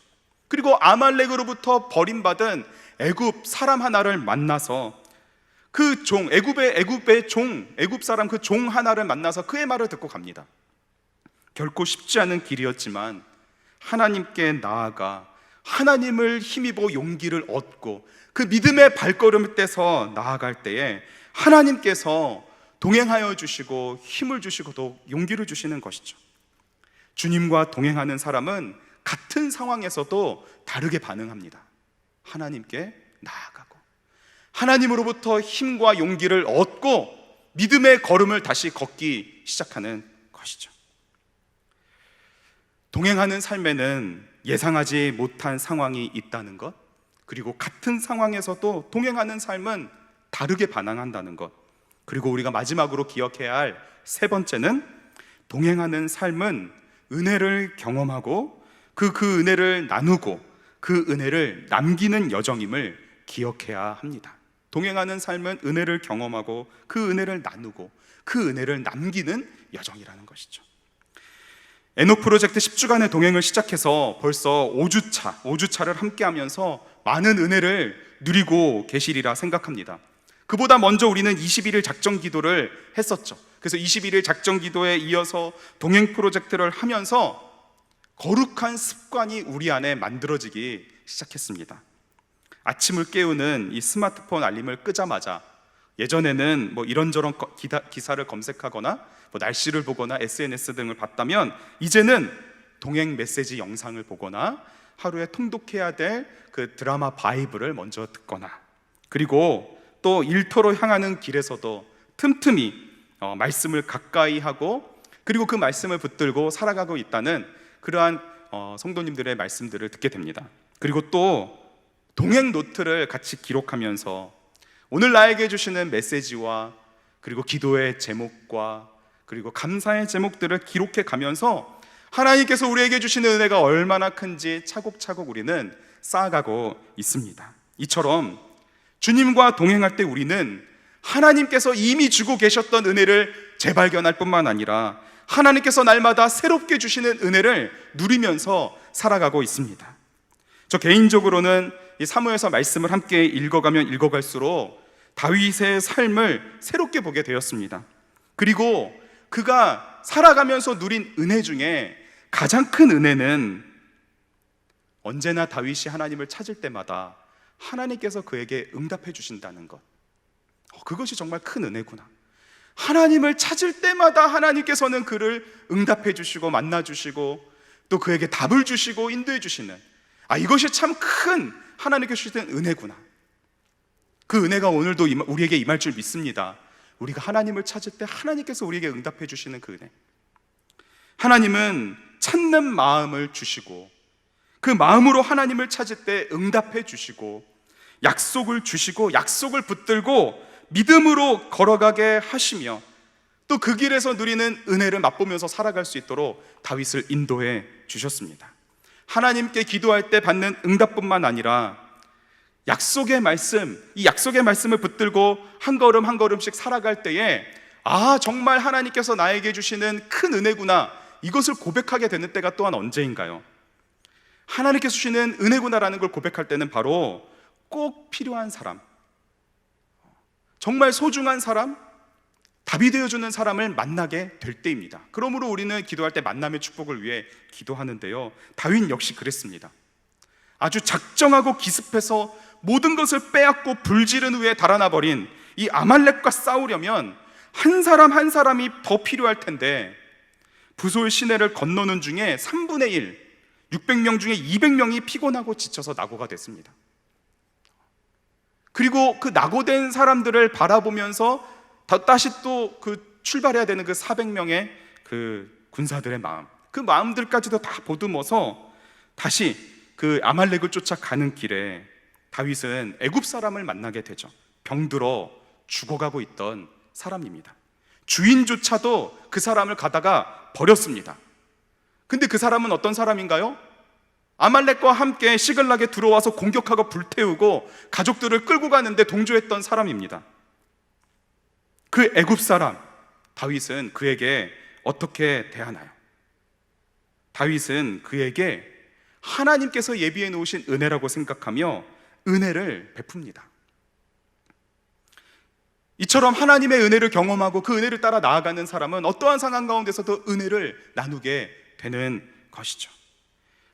그리고 아말렉으로부터 버림받은 애굽 사람 하나를 만나서 그 종, 애굽 사람 그 종 하나를 만나서 그의 말을 듣고 갑니다. 결코 쉽지 않은 길이었지만 하나님께 나아가 하나님을 힘입어 용기를 얻고 그 믿음의 발걸음을 떼서 나아갈 때에 하나님께서 동행하여 주시고 힘을 주시고 또 용기를 주시는 것이죠. 주님과 동행하는 사람은 같은 상황에서도 다르게 반응합니다. 하나님께 나아가고 하나님으로부터 힘과 용기를 얻고 믿음의 걸음을 다시 걷기 시작하는 것이죠. 동행하는 삶에는 예상하지 못한 상황이 있다는 것, 그리고 같은 상황에서도 동행하는 삶은 다르게 반응한다는 것, 그리고 우리가 마지막으로 기억해야 할 세 번째는 동행하는 삶은 은혜를 경험하고 그 은혜를 나누고 그 은혜를 남기는 여정임을 기억해야 합니다. 동행하는 삶은 은혜를 경험하고 그 은혜를 나누고 그 은혜를 남기는 여정이라는 것이죠. 에녹 프로젝트 10주간의 동행을 시작해서 벌써 5주차를 함께하면서 많은 은혜를 누리고 계시리라 생각합니다. 그보다 먼저 우리는 21일 작정 기도를 했었죠. 그래서 21일 작정 기도에 이어서 동행 프로젝트를 하면서 거룩한 습관이 우리 안에 만들어지기 시작했습니다. 아침을 깨우는 이 스마트폰 알림을 끄자마자 예전에는 뭐 이런저런 기사를 검색하거나 뭐 날씨를 보거나 SNS 등을 봤다면 이제는 동행 메시지 영상을 보거나 하루에 통독해야 될 그 드라마 바이블을 먼저 듣거나, 그리고 또 일터로 향하는 길에서도 틈틈이 말씀을 가까이 하고 그리고 그 말씀을 붙들고 살아가고 있다는 그러한 성도님들의 말씀들을 듣게 됩니다. 그리고 또 동행 노트를 같이 기록하면서 오늘 나에게 주시는 메시지와 그리고 기도의 제목과 그리고 감사의 제목들을 기록해 가면서 하나님께서 우리에게 주시는 은혜가 얼마나 큰지 차곡차곡 우리는 쌓아가고 있습니다. 이처럼 주님과 동행할 때 우리는 하나님께서 이미 주고 계셨던 은혜를 재발견할 뿐만 아니라 하나님께서 날마다 새롭게 주시는 은혜를 누리면서 살아가고 있습니다. 저 개인적으로는 이 사무엘서 말씀을 함께 읽어가면 읽어갈수록 다윗의 삶을 새롭게 보게 되었습니다. 그리고 그가 살아가면서 누린 은혜 중에 가장 큰 은혜는 언제나 다윗이 하나님을 찾을 때마다 하나님께서 그에게 응답해 주신다는 것. 그것이 정말 큰 은혜구나. 하나님을 찾을 때마다 하나님께서는 그를 응답해 주시고 만나 주시고 또 그에게 답을 주시고 인도해 주시는, 이것이 참 큰 하나님께서 주시는 은혜구나. 그 은혜가 오늘도 우리에게 임할 줄 믿습니다. 우리가 하나님을 찾을 때 하나님께서 우리에게 응답해 주시는 그 은혜. 하나님은 찾는 마음을 주시고 그 마음으로 하나님을 찾을 때 응답해 주시고 약속을 주시고 약속을 붙들고 믿음으로 걸어가게 하시며 또 그 길에서 누리는 은혜를 맛보면서 살아갈 수 있도록 다윗을 인도해 주셨습니다. 하나님께 기도할 때 받는 응답뿐만 아니라 약속의 말씀, 이 약속의 말씀을 붙들고 한 걸음 한 걸음씩 살아갈 때에 정말 하나님께서 나에게 주시는 큰 은혜구나, 이것을 고백하게 되는 때가 또한 언제인가요? 하나님께서 주시는 은혜구나라는 걸 고백할 때는 바로 꼭 필요한 사람, 정말 소중한 사람, 답이 되어주는 사람을 만나게 될 때입니다. 그러므로 우리는 기도할 때 만남의 축복을 위해 기도하는데요, 다윗 역시 그랬습니다. 아주 작정하고 기습해서 모든 것을 빼앗고 불지른 후에 달아나 버린 이 아말렉과 싸우려면 한 사람 한 사람이 더 필요할 텐데 부솔 시내를 건너는 중에 3분의 1, 600명 중에 200명이 피곤하고 지쳐서 낙오가 됐습니다. 그리고 그 낙오된 사람들을 바라보면서 다시 또 그 출발해야 되는 그 400명의 그 군사들의 마음, 그 마음들까지도 다 보듬어서 다시 그 아말렉을 쫓아가는 길에 다윗은 애굽 사람을 만나게 되죠. 병들어 죽어가고 있던 사람입니다. 주인조차도 그 사람을 가다가 버렸습니다. 근데 그 사람은 어떤 사람인가요? 아말렉과 함께 시글락에 들어와서 공격하고 불태우고 가족들을 끌고 가는데 동조했던 사람입니다. 그 애굽 사람 다윗은 그에게 어떻게 대하나요? 다윗은 그에게 하나님께서 예비해 놓으신 은혜라고 생각하며 은혜를 베풉니다. 이처럼 하나님의 은혜를 경험하고 그 은혜를 따라 나아가는 사람은 어떠한 상황 가운데서도 은혜를 나누게 되는 것이죠.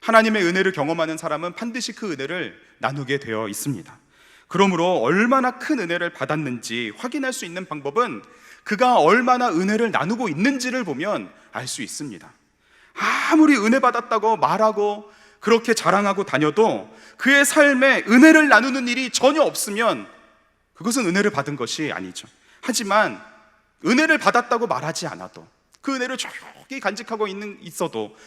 하나님의 은혜를 경험하는 사람은 반드시 그 은혜를 나누게 되어 있습니다. 그러므로 얼마나 큰 은혜를 받았는지 확인할 수 있는 방법은 그가 얼마나 은혜를 나누고 있는지를 보면 알 수 있습니다. 아무리 은혜 받았다고 말하고 그렇게 자랑하고 다녀도 그의 삶에 은혜를 나누는 일이 전혀 없으면 그것은 은혜를 받은 것이 아니죠. 하지만 은혜를 받았다고 말하지 않아도 그 은혜를 조용히 간직하고 있어도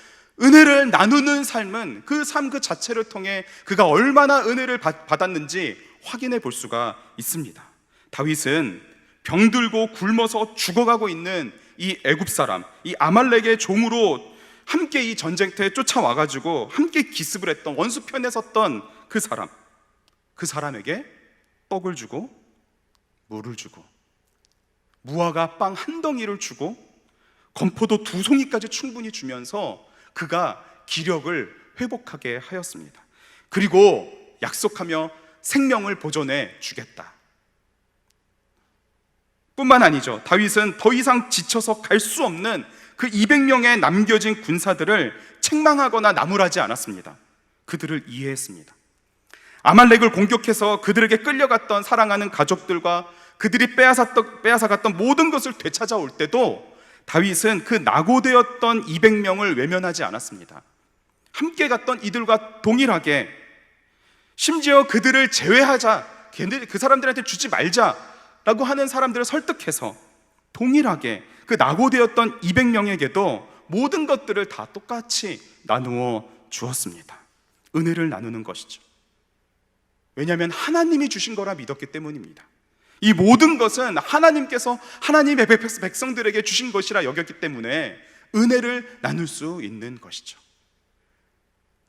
은혜를 나누는 삶은 그 삶 그 자체를 통해 그가 얼마나 은혜를 받았는지 확인해 볼 수가 있습니다. 다윗은 병들고 굶어서 죽어가고 있는 이 애굽 사람, 이 아말렉의 종으로 함께 이 전쟁터에 쫓아와가지고 함께 기습을 했던 원수편에 섰던 그 사람에게 떡을 주고 물을 주고 무화과 빵 한 덩이를 주고 건포도 2송이까지 충분히 주면서 그가 기력을 회복하게 하였습니다. 그리고 약속하며 생명을 보존해 주겠다. 뿐만 아니죠. 다윗은 더 이상 지쳐서 갈 수 없는 그 200명의 남겨진 군사들을 책망하거나 나무라지 않았습니다. 그들을 이해했습니다. 아말렉을 공격해서 그들에게 끌려갔던 사랑하는 가족들과 그들이 빼앗아갔던 모든 것을 되찾아올 때도 다윗은 그 낙오되었던 200명을 외면하지 않았습니다. 함께 갔던 이들과 동일하게, 심지어 그들을 제외하자, 그 사람들한테 주지 말자라고 하는 사람들을 설득해서 동일하게 그 낙오되었던 200명에게도 모든 것들을 다 똑같이 나누어 주었습니다. 은혜를 나누는 것이죠. 왜냐하면 하나님이 주신 거라 믿었기 때문입니다. 이 모든 것은 하나님께서 하나님의 백성들에게 주신 것이라 여겼기 때문에 은혜를 나눌 수 있는 것이죠.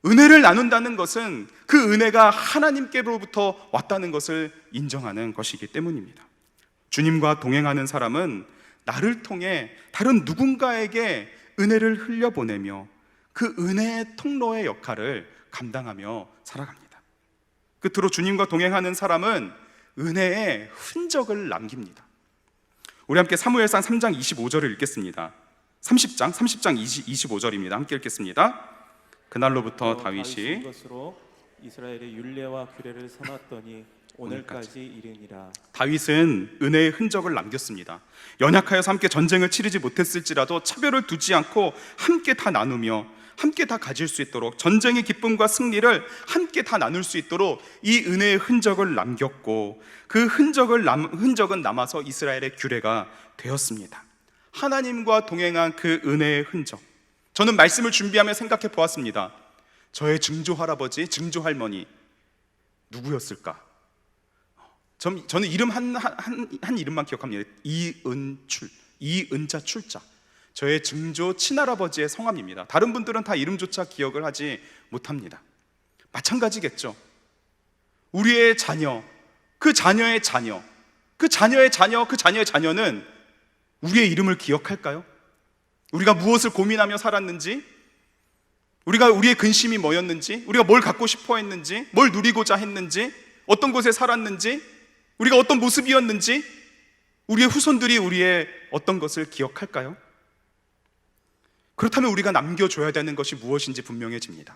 은혜를 나눈다는 것은 그 은혜가 하나님께로부터 왔다는 것을 인정하는 것이기 때문입니다. 주님과 동행하는 사람은 나를 통해 다른 누군가에게 은혜를 흘려보내며 그 은혜의 통로의 역할을 감당하며 살아갑니다. 끝으로 주님과 동행하는 사람은 은혜의 흔적을 남깁니다. 우리 함께 사무엘상 3장 25절을 읽겠습니다. 30장 25절입니다. 함께 읽겠습니다. 그날로부터 다윗이 것으로 이스라엘의 율례와 규례를 삼았더니 오늘까지 이르니라. 다윗은 은혜의 흔적을 남겼습니다. 연약하여서 함께 전쟁을 치르지 못했을지라도 차별을 두지 않고 함께 다 나누며 함께 다 가질 수 있도록, 전쟁의 기쁨과 승리를 함께 다 나눌 수 있도록 이 은혜의 흔적을 남겼고, 그 흔적은 남아서 이스라엘의 규례가 되었습니다. 하나님과 동행한 그 은혜의 흔적, 저는 말씀을 준비하며 생각해 보았습니다. 저의 증조 할아버지, 증조 할머니 누구였을까? 저는 이름 한 이름만 기억합니다. 이은출, 이은자 출자. 저의 증조 친할아버지의 성함입니다. 다른 분들은 다 이름조차 기억을 하지 못합니다. 마찬가지겠죠. 우리의 자녀, 그 자녀의 자녀, 그 자녀의 자녀, 그 자녀의 자녀는 우리의 이름을 기억할까요? 우리가 무엇을 고민하며 살았는지, 우리의 근심이 뭐였는지, 우리가 뭘 갖고 싶어 했는지, 뭘 누리고자 했는지, 어떤 곳에 살았는지, 우리가 어떤 모습이었는지, 우리의 후손들이 우리의 어떤 것을 기억할까요? 그렇다면 우리가 남겨줘야 되는 것이 무엇인지 분명해집니다.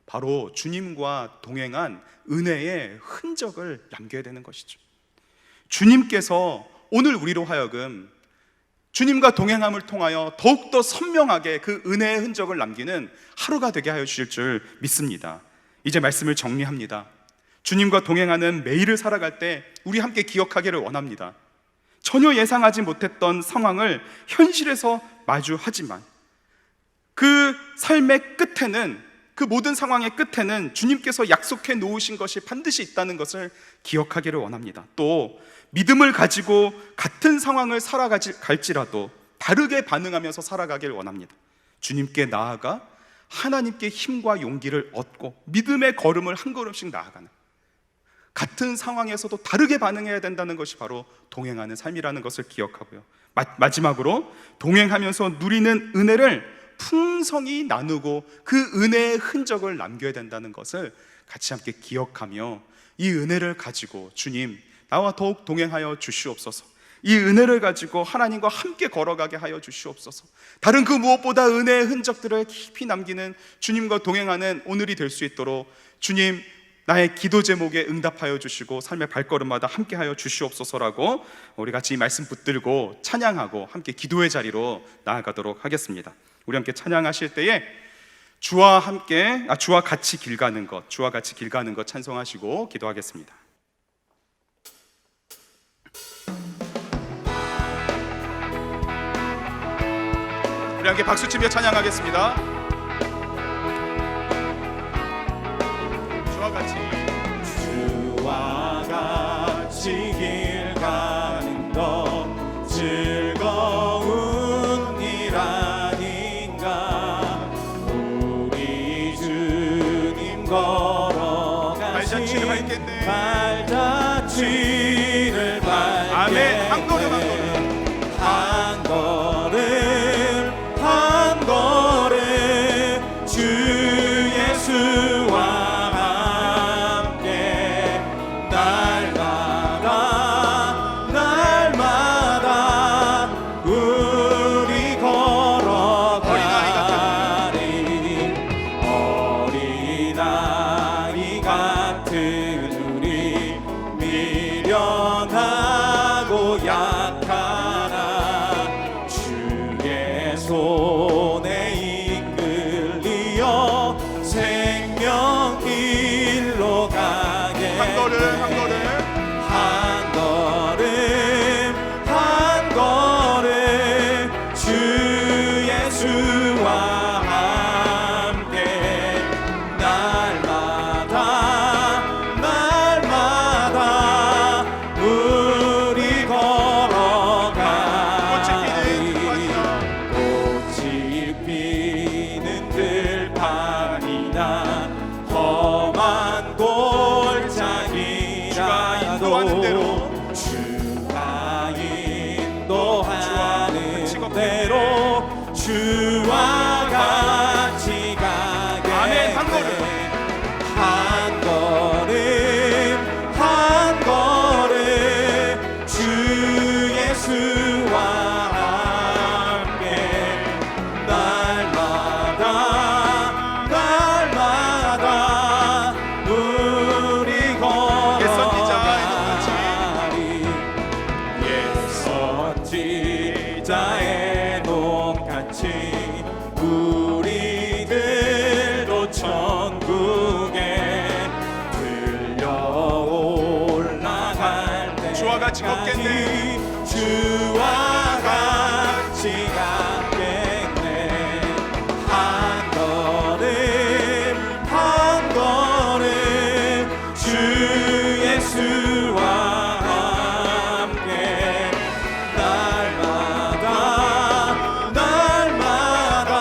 바로 주님과 동행한 은혜의 흔적을 남겨야 되는 것이죠. 주님께서 오늘 우리로 하여금 주님과 동행함을 통하여 더욱더 선명하게 그 은혜의 흔적을 남기는 하루가 되게 하여 주실 줄 믿습니다. 이제 말씀을 정리합니다. 주님과 동행하는 매일을 살아갈 때 우리 함께 기억하기를 원합니다. 전혀 예상하지 못했던 상황을 현실에서 마주하지만 그 삶의 끝에는, 그 모든 상황의 끝에는 주님께서 약속해 놓으신 것이 반드시 있다는 것을 기억하기를 원합니다. 또 믿음을 가지고 같은 상황을 살아갈지라도 다르게 반응하면서 살아가길 원합니다. 주님께 나아가 하나님께 힘과 용기를 얻고 믿음의 걸음을 한 걸음씩 나아가는, 같은 상황에서도 다르게 반응해야 된다는 것이 바로 동행하는 삶이라는 것을 기억하고요. 마지막으로 동행하면서 누리는 은혜를 풍성히 나누고 그 은혜의 흔적을 남겨야 된다는 것을 같이 함께 기억하며 이 은혜를 가지고 주님, 나와 더욱 동행하여 주시옵소서. 이 은혜를 가지고 하나님과 함께 걸어가게 하여 주시옵소서. 다른 그 무엇보다 은혜의 흔적들을 깊이 남기는 주님과 동행하는 오늘이 될 수 있도록 주님, 나의 기도 제목에 응답하여 주시고 삶의 발걸음마다 함께하여 주시옵소서라고 우리 같이 이 말씀 붙들고 찬양하고 함께 기도의 자리로 나아가도록 하겠습니다. 우리 함께 찬양하실 때에 주와 같이 길 가는 것, 주와 같이 길 가는 것 찬송하시고 기도하겠습니다. 우리 함께 박수치며 찬양하겠습니다. 주와 같이 길 가는 것 즐거운 일 아닌가. 우리 주님 걸어가신 발자취를 대로 주와 같이 가게 아멘. 한 걸음 한 걸음 한 걸음 주 예수와 함께 날마다 날마다 우리 걸어가리 옛 선지자의 놈같이 우리들도 천국에 들려 올라갈 때 주와 같이 걷겠네. 주와 같이 가겠네 한 걸음 한 걸음 주 예수와 함께 날마다 날마다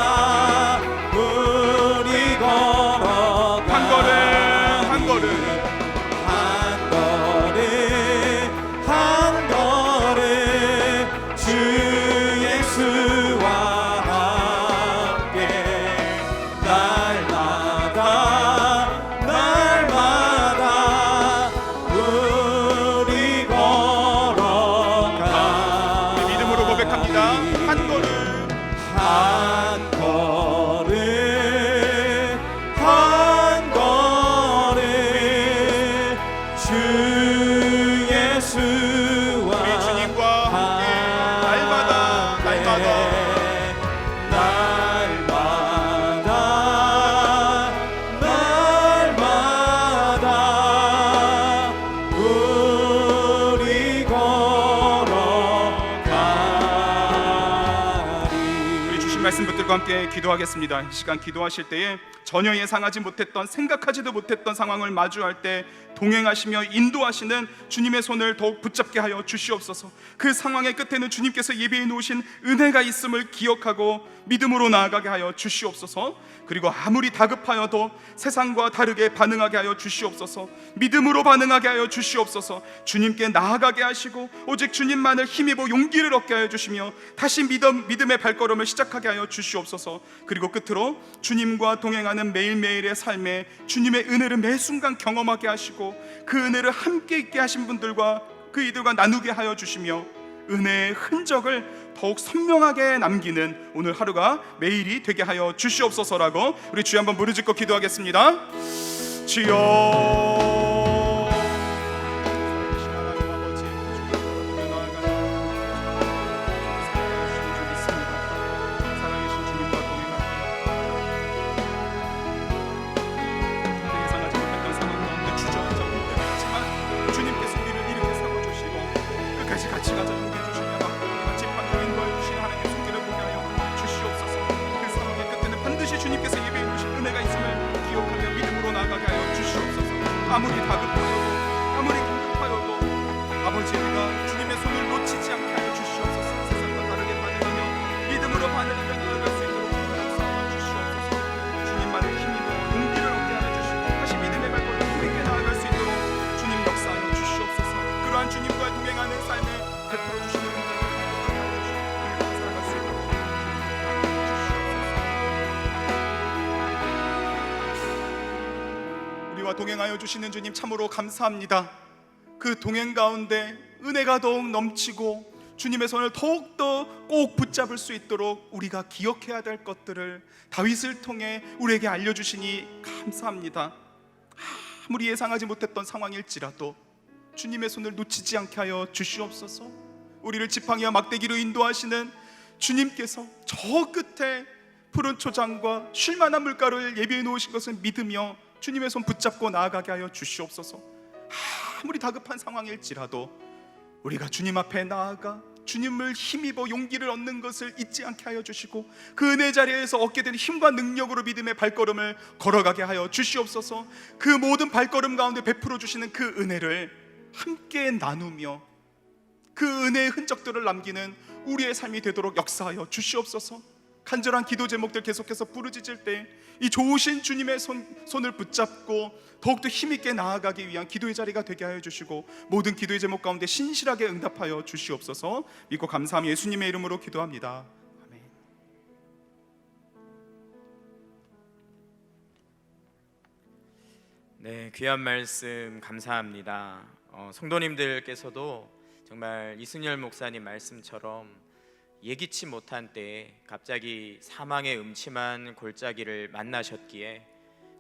우리 걸어가 한 걸음 한 걸음 한 걸음 한 걸음 주 예수와 함께 날마다 날마다 우리 걸어가 믿음으로 고백합니다. 한 걸음 한 걸음 한 걸음 주 예수와 우리 주님과 함께 날마다 날마다 날마다 날마다 우리 걸어가리 우리 주신 말씀 붙들고 함께 기도하겠습니다. 이 시간 기도하실 때에 전혀 예상하지 못했던 생각하지도 못했던 상황을 마주할 때 동행하시며 인도하시는 주님의 손을 더욱 붙잡게 하여 주시옵소서. 그 상황의 끝에는 주님께서 예비해 놓으신 은혜가 있음을 기억하고 믿음으로 나아가게 하여 주시옵소서. 그리고 아무리 다급하여도 세상과 다르게 반응하게 하여 주시옵소서. 믿음으로 반응하게 하여 주시옵소서. 주님께 나아가게 하시고 오직 주님만을 힘입어 용기를 얻게 하여 주시며 다시 믿음의 발걸음을 시작하게 하여 주시옵소서. 그리고 끝으로 주님과 동행하는 매일매일의 삶에 주님의 은혜를 매 순간 경험하게 하시고 그 은혜를 함께 있게 하신 분들과 그 이들과 나누게 하여 주시며 은혜의 흔적을 더욱 선명하게 남기는 오늘 하루가 매일이 되게 하여 주시옵소서라고 우리 주여 한번 무릎짓고 기도하겠습니다. 주여 같이 가자 용기 주시며 같이 판단을 인도해 주신 하나님의 손길을 보게 하여 주시옵소서. 그 상황의 끝에는 반드시 주님께서 예비해 주신 은혜가 있음을 기억하며 믿음으로 나아가게 하여 주시옵소서. 아무리 다급하여도 아무리 긴급하여도 아버지 우리가 주님의 손을 놓치지 않게 하여 주시옵소서. 세상과 다르게 반응하며 믿음으로 반응하며 나아갈 수 있도록 역사하여 주시옵소서. 주님만의 힘이고 용기를 얻게 하여 주시고 다시 믿음의 발걸음을 힘있게 나아갈 수 있도록 주님 역사하여 주시옵소서. 그러한 주님과 동행하는 삶에 베풀어 주시는 은혜를 살아갈 수 있도록 주시옵소서. 우리와 동행하여 주시는 주님 참으로 감사합니다. 그 동행 가운데 은혜가 더욱 넘치고 주님의 손을 더욱더 꼭 붙잡을 수 있도록 우리가 기억해야 될 것들을 다윗을 통해 우리에게 알려주시니 감사합니다. 아무리 예상하지 못했던 상황일지라도 주님의 손을 놓치지 않게 하여 주시옵소서. 우리를 지팡이와 막대기로 인도하시는 주님께서 저 끝에 푸른 초장과 쉴만한 물가를 예비해 놓으신 것을 믿으며 주님의 손 붙잡고 나아가게 하여 주시옵소서. 아무리 다급한 상황일지라도 우리가 주님 앞에 나아가 주님을 힘입어 용기를 얻는 것을 잊지 않게 하여 주시고 그 은혜 자리에서 얻게 된 힘과 능력으로 믿음의 발걸음을 걸어가게 하여 주시옵소서. 그 모든 발걸음 가운데 베풀어 주시는 그 은혜를 함께 나누며 그 은혜의 흔적들을 남기는 우리의 삶이 되도록 역사하여 주시옵소서. 간절한 기도 제목들 계속해서 부르짖을 때 이 좋으신 주님의 손을 붙잡고 더욱더 힘있게 나아가기 위한 기도의 자리가 되게 하여 주시고 모든 기도의 제목 가운데 신실하게 응답하여 주시옵소서. 믿고 감사하며 예수님의 이름으로 기도합니다. 네, 귀한 말씀 감사합니다. 성도님들께서도 정말 이승열 목사님 말씀처럼 예기치 못한 때에 갑자기 사망의 음침한 골짜기를 만나셨기에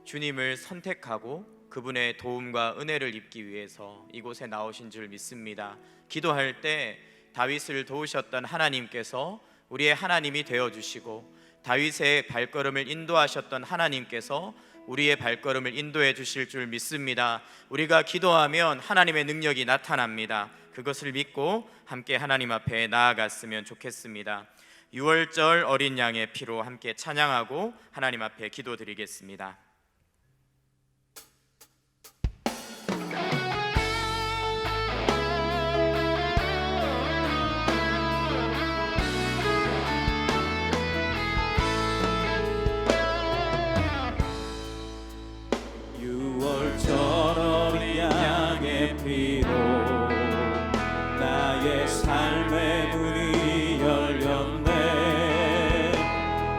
주님을 선택하고 그분의 도움과 은혜를 입기 위해서 이곳에 나오신 줄 믿습니다. 기도할 때 다윗을 도우셨던 하나님께서 우리의 하나님이 되어주시고, 다윗의 발걸음을 인도하셨던 하나님께서 우리의 발걸음을 인도해 주실 줄 믿습니다. 우리가 기도하면 하나님의 능력이 나타납니다. 그것을 믿고 함께 하나님 앞에 나아갔으면 좋겠습니다. 6월절 어린 양의 피로 함께 찬양하고 하나님 앞에 기도드리겠습니다. 어린 양의 피로 나의 삶의 문이 열렸네.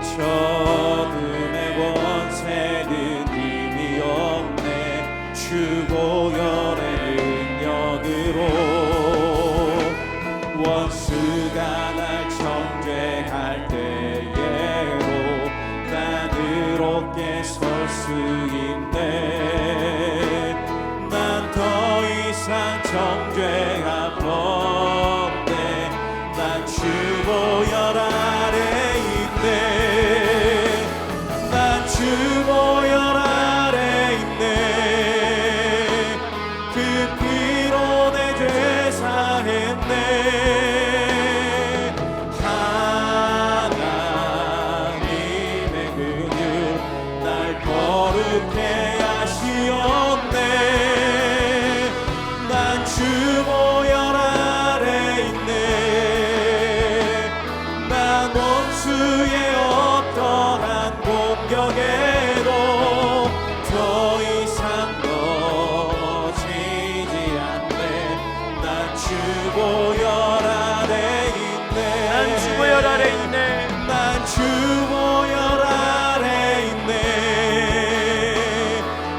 저금의 권세는 힘이 없네. 주 보혈의 능력으로 원수가 날 정죄할 때에도 난 의롭게 설 수 있네. 정죄가 없네. 난 주 보혈 아래 있네. 난 주 보혈 아래 있네. 그 피로 내 죄 사했네. 하나님의 긍휼 날 거룩해 하시었네. 주 보혈 아래 있네. 난 원수의 어떠한 공격에도 더 이상 넘어지지 않네. 난 주 보혈 아래 있네. 난 주 보혈 아래 있네. 난 주 보혈 아래 있네.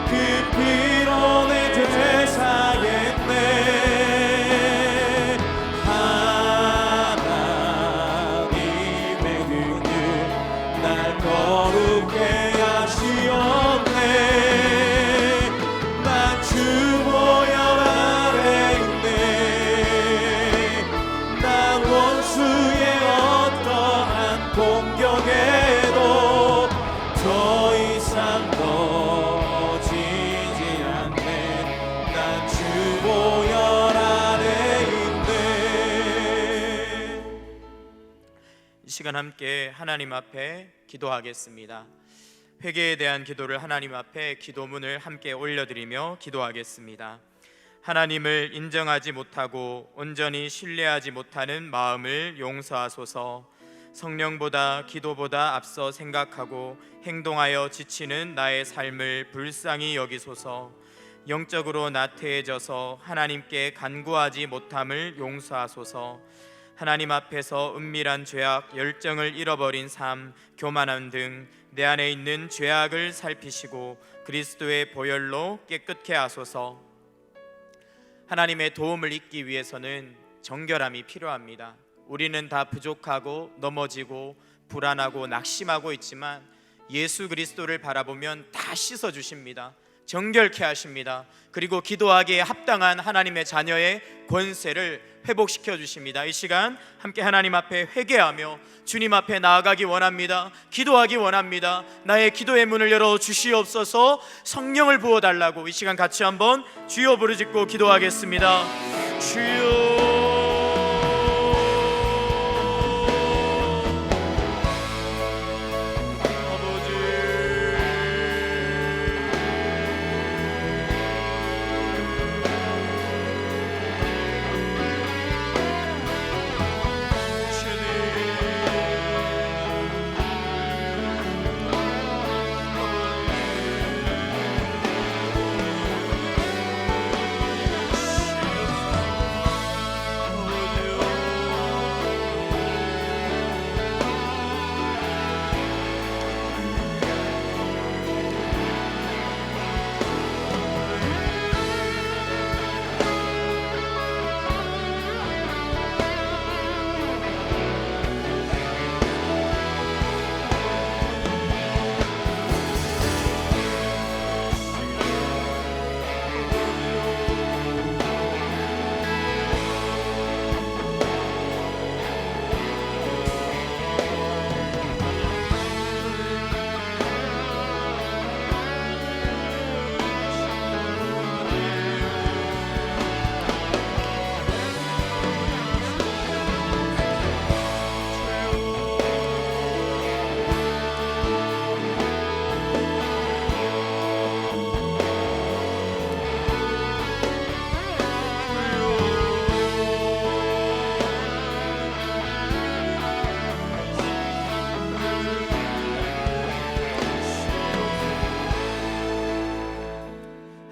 그 피로 내 죄 사했네. 시간 함께 하나님 앞에 기도하겠습니다. 회개에 대한 기도를 하나님 앞에 기도문을 함께 올려드리며 기도하겠습니다. 하나님을 인정하지 못하고 온전히 신뢰하지 못하는 마음을 용서하소서. 성령보다 기도보다 앞서 생각하고 행동하여 지치는 나의 삶을 불쌍히 여기소서. 영적으로 나태해져서 하나님께 간구하지 못함을 용서하소서. 하나님 앞에서 은밀한 죄악, 열정을 잃어버린 삶, 교만함 등 내 안에 있는 죄악을 살피시고 그리스도의 보혈로 깨끗게 하소서. 하나님의 도움을 잊기 위해서는 정결함이 필요합니다. 우리는 다 부족하고 넘어지고 불안하고 낙심하고 있지만 예수 그리스도를 바라보면 다 씻어주십니다. 정결케 하십니다. 그리고 기도하기에 합당한 하나님의 자녀의 권세를 회복시켜 주십니다. 이 시간 함께 하나님 앞에 회개하며 주님 앞에 나아가기 원합니다. 기도하기 원합니다. 나의 기도의 문을 열어 주시옵소서. 성령을 부어달라고 이 시간 같이 한번 주여 부르짖고 기도하겠습니다. 주여.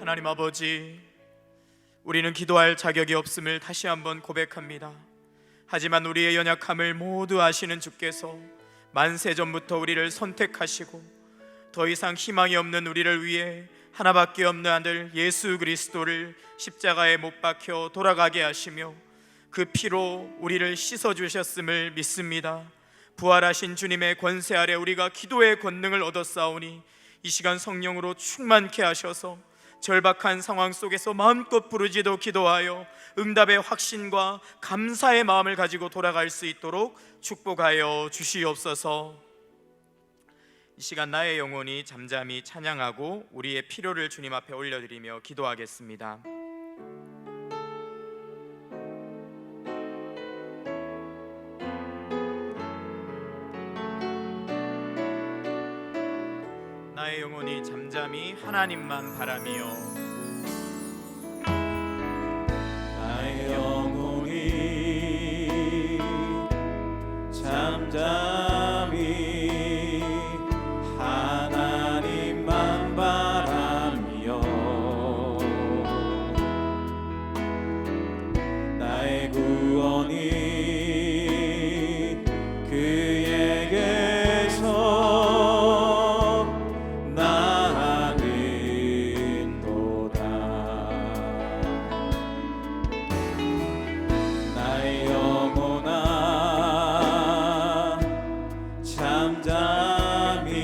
하나님 아버지, 우리는 기도할 자격이 없음을 다시 한번 고백합니다. 하지만 우리의 연약함을 모두 아시는 주께서 만세전부터 우리를 선택하시고 더 이상 희망이 없는 우리를 위해 하나밖에 없는 아들 예수 그리스도를 십자가에 못 박혀 돌아가게 하시며 그 피로 우리를 씻어주셨음을 믿습니다. 부활하신 주님의 권세 아래 우리가 기도의 권능을 얻었사오니 이 시간 성령으로 충만케 하셔서 절박한 상황 속에서 마음껏 부르짖어 기도하여 응답의 확신과 감사의 마음을 가지고 돌아갈 수 있도록 축복하여 주시옵소서. 이 시간 나의 영혼이 잠잠히 찬양하고 우리의 필요를 주님 앞에 올려드리며 기도하겠습니다. 나의 영혼이 잠잠히 하나님만 바라며 나의 영혼이 잠잠히 하나님만 바라며 나의 구원이 그에게서 나는도다. 나의 영혼아 잠잠히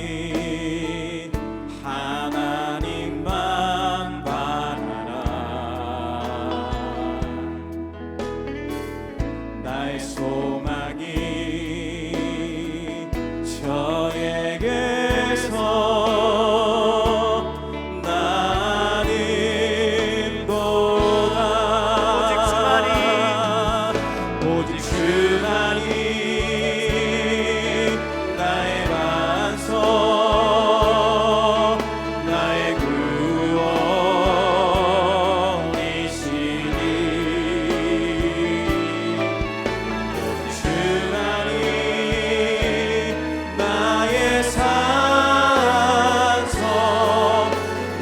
하나님만 바라라. 나의 소망이 저에게서 나는도다. 오직 주만이 나의 반석 나의 구원이시니 주만이 나의 산성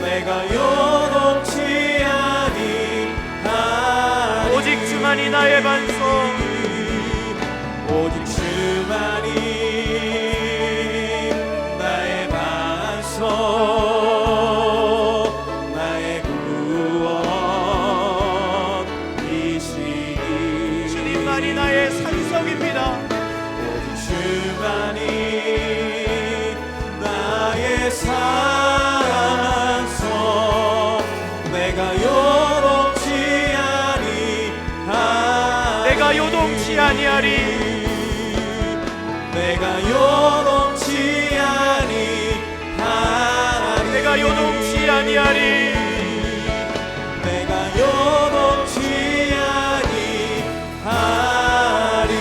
내가 요동치 아니하리. 오직 주만이 나의 반석 오직 주만이 나의 반석 나의 구원이시니 주님만이 나의 산성입니다. 오직 주만이 나의 산성 내가 요동치 아니하리. 내가 요동치 아니하리. 내가 요동치 아니하리. 내가 요동치 아니하리. 내가 요동치 아니하리.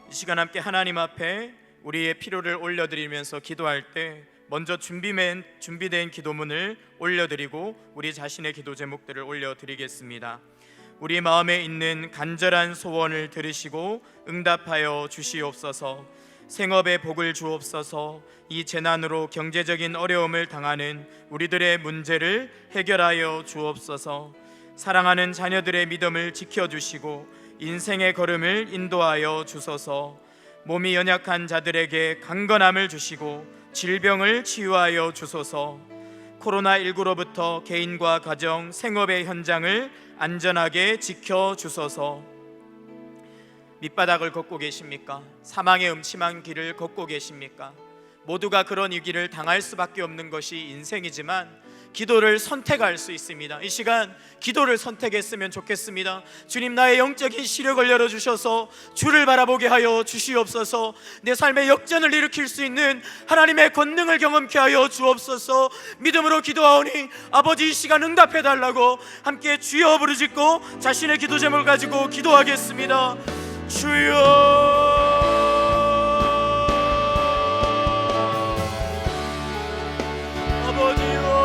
이 시간 함께 하나님 앞에 우리의 필요를 올려드리면서 기도할 때 먼저 준비된 기도문을 올려드리고 우리 자신의 기도 제목들을 올려드리겠습니다. 우리 마음에 있는 간절한 소원을 들으시고 응답하여 주시옵소서. 생업에 복을 주옵소서. 이 재난으로 경제적인 어려움을 당하는 우리들의 문제를 해결하여 주옵소서. 사랑하는 자녀들의 믿음을 지켜주시고 인생의 걸음을 인도하여 주소서. 몸이 연약한 자들에게 강건함을 주시고 질병을 치유하여 주소서. 코로나19로부터 개인과 가정, 생업의 현장을 안전하게 지켜주소서. 밑바닥을 걷고 계십니까? 사망의 음침한 길을 걷고 계십니까? 모두가 그런 이 길을 당할 수밖에 없는 것이 인생이지만 기도를 선택할 수 있습니다. 이 시간 기도를 선택했으면 좋겠습니다. 주님, 나의 영적인 시력을 열어주셔서 주를 바라보게 하여 주시옵소서. 내 삶의 역전을 일으킬 수 있는 하나님의 권능을 경험케 하여 주옵소서. 믿음으로 기도하오니 아버지, 이 시간 응답해달라고 함께 주여 부르짖고 자신의 기도 제목을 가지고 기도하겠습니다. 주여, 아버지요,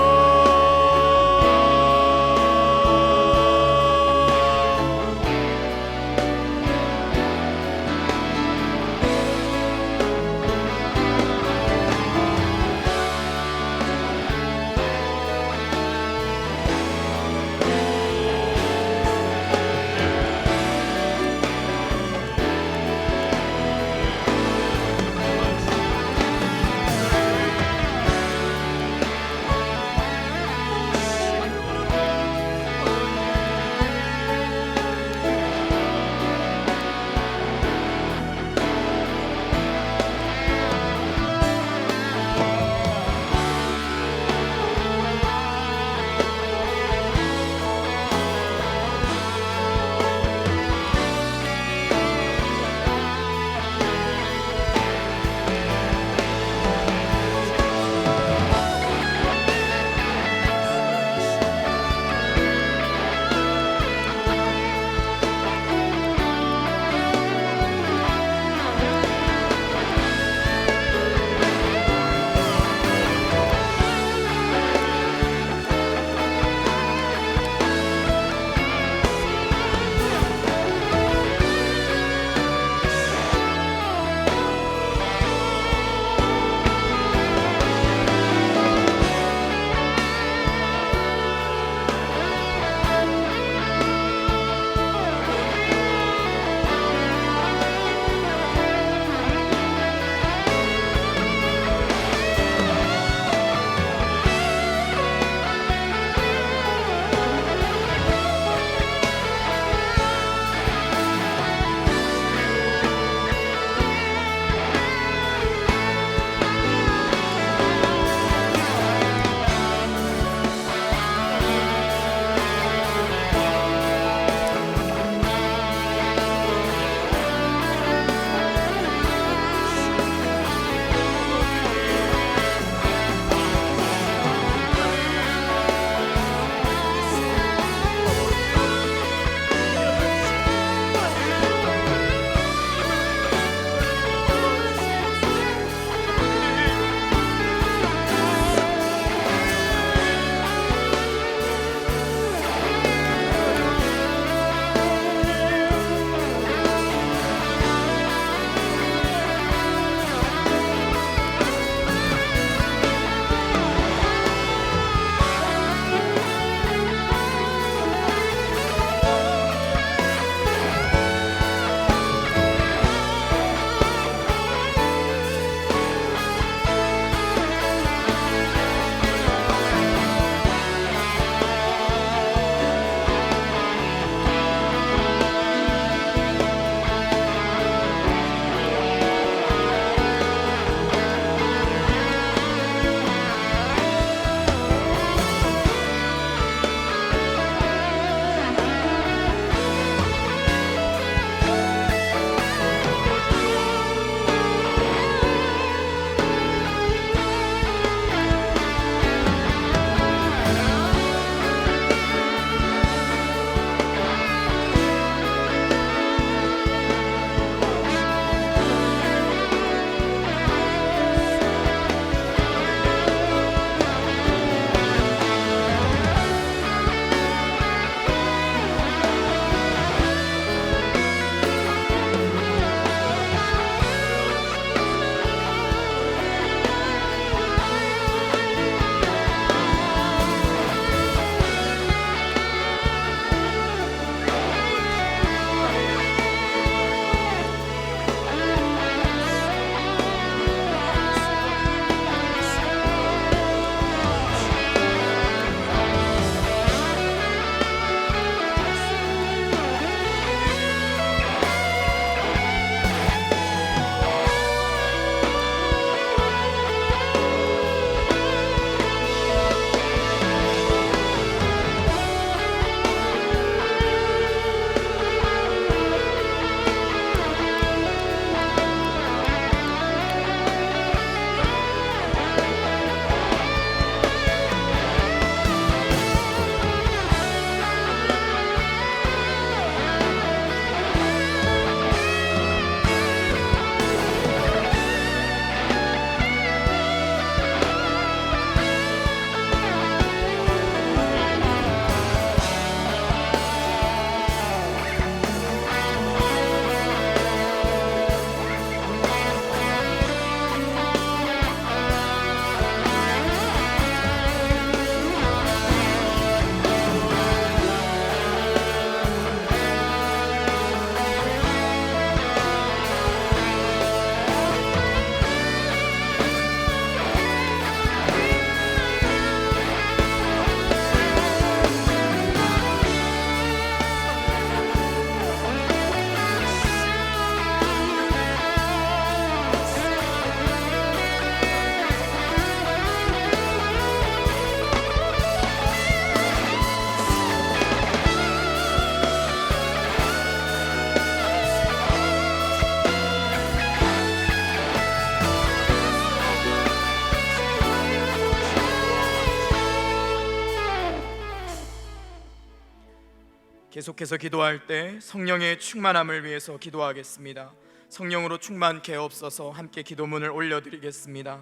계속해서 기도할 때 성령의 충만함을 위해서 기도하겠습니다. 성령으로 충만케 하옵소서. 함께 기도문을 올려드리겠습니다.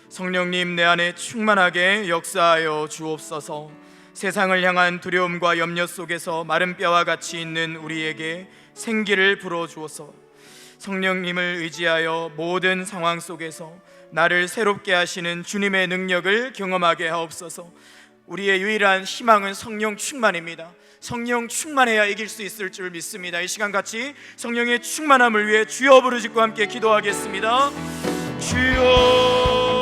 성령님, 내 안에 충만하게 역사하여 주옵소서. 세상을 향한 두려움과 염려 속에서 마른 뼈와 같이 있는 우리에게 생기를 불어주어서 성령님을 의지하여 모든 상황 속에서 나를 새롭게 하시는 주님의 능력을 경험하게 하옵소서. 우리의 유일한 희망은 성령 충만입니다. 성령 충만해야 이길 수 있을 줄 믿습니다. 이 시간 같이 성령의 충만함을 위해 주여 부르짖고 함께 기도하겠습니다. 주여,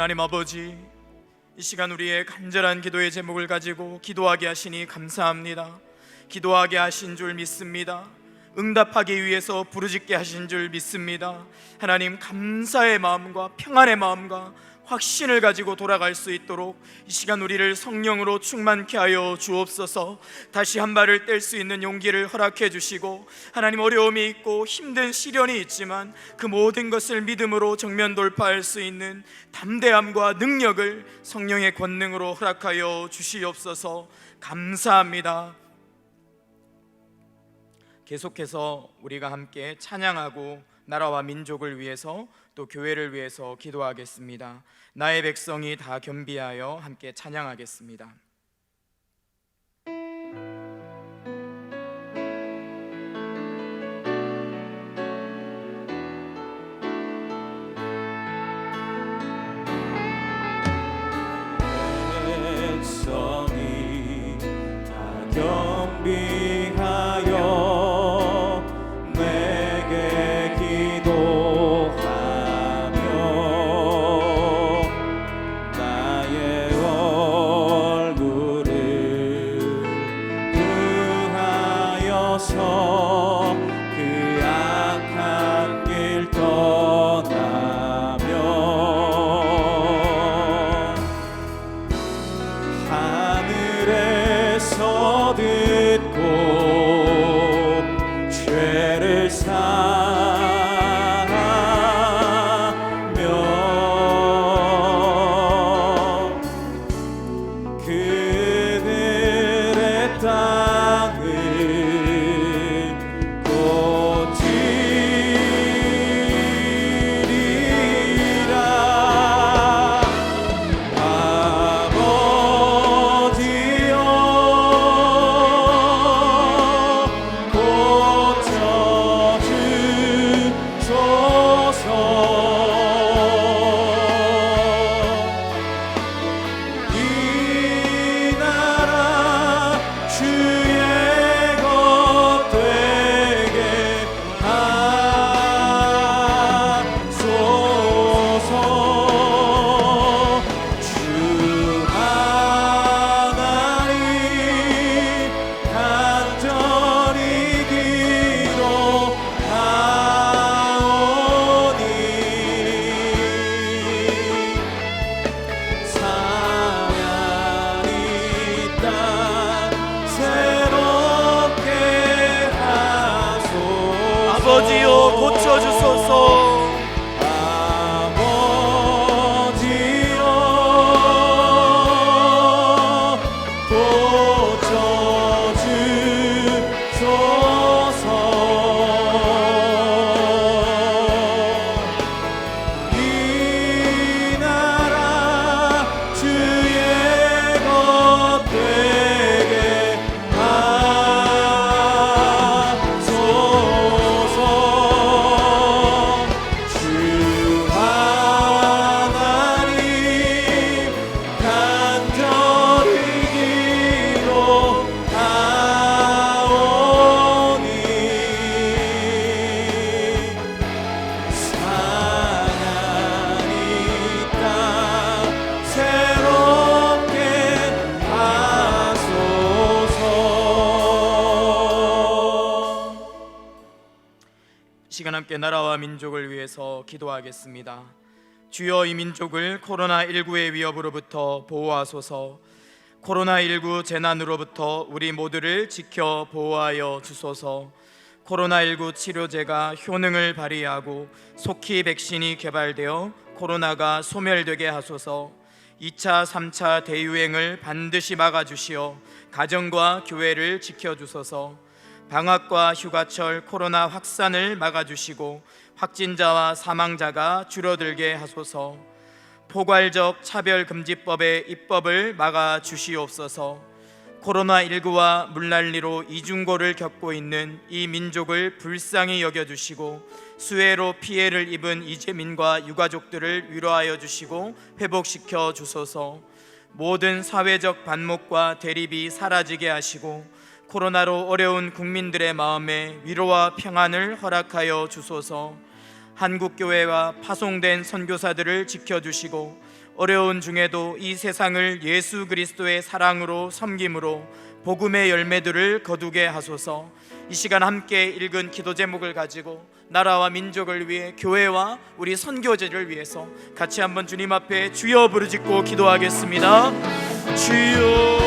하나님 아버지, 이 시간 우리의 간절한 기도의 제목을 가지고 기도하게 하시니 감사합니다. 기도하게 하신 줄 믿습니다. 응답하기 위해서 부르짖게 하신 줄 믿습니다. 하나님, 감사의 마음과 평안의 마음과 확신을 가지고 돌아갈 수 있도록 이 시간 우리를 성령으로 충만케 하여 주옵소서. 다시 한 발을 뗄 수 있는 용기를 허락해 주시고, 하나님, 어려움이 있고 힘든 시련이 있지만 그 모든 것을 믿음으로 정면 돌파할 수 있는 담대함과 능력을 성령의 권능으로 허락하여 주시옵소서. 감사합니다. 계속해서 우리가 함께 찬양하고 나라와 민족을 위해서 또 교회를 위해서 기도하겠습니다. 나의 백성이 다 겸비하여 함께 찬양하겠습니다. 백성이 다 겸비하여 고쳐주소서. 시간 함께 나라와 민족을 위해서 기도하겠습니다. 주여, 이 민족을 코로나19의 위협으로부터 보호하소서. 코로나19 재난으로부터 우리 모두를 지켜 보호하여 주소서. 코로나19 치료제가 효능을 발휘하고 속히 백신이 개발되어 코로나가 소멸되게 하소서. 2차, 3차 대유행을 반드시 막아주시어 가정과 교회를 지켜주소서. 방학과 휴가철 코로나 확산을 막아주시고 확진자와 사망자가 줄어들게 하소서. 포괄적 차별금지법의 입법을 막아주시옵소서. 코로나19와 물난리로 이중고를 겪고 있는 이 민족을 불쌍히 여겨주시고 수해로 피해를 입은 이재민과 유가족들을 위로하여 주시고 회복시켜 주소서. 모든 사회적 반목과 대립이 사라지게 하시고 코로나로 어려운 국민들의 마음에 위로와 평안을 허락하여 주소서. 한국교회와 파송된 선교사들을 지켜주시고 어려운 중에도 이 세상을 예수 그리스도의 사랑으로 섬김으로 복음의 열매들을 거두게 하소서. 이 시간 함께 읽은 기도 제목을 가지고 나라와 민족을 위해, 교회와 우리 선교제를 위해서 같이 한번 주님 앞에 주여 부르짖고 기도하겠습니다. 주여,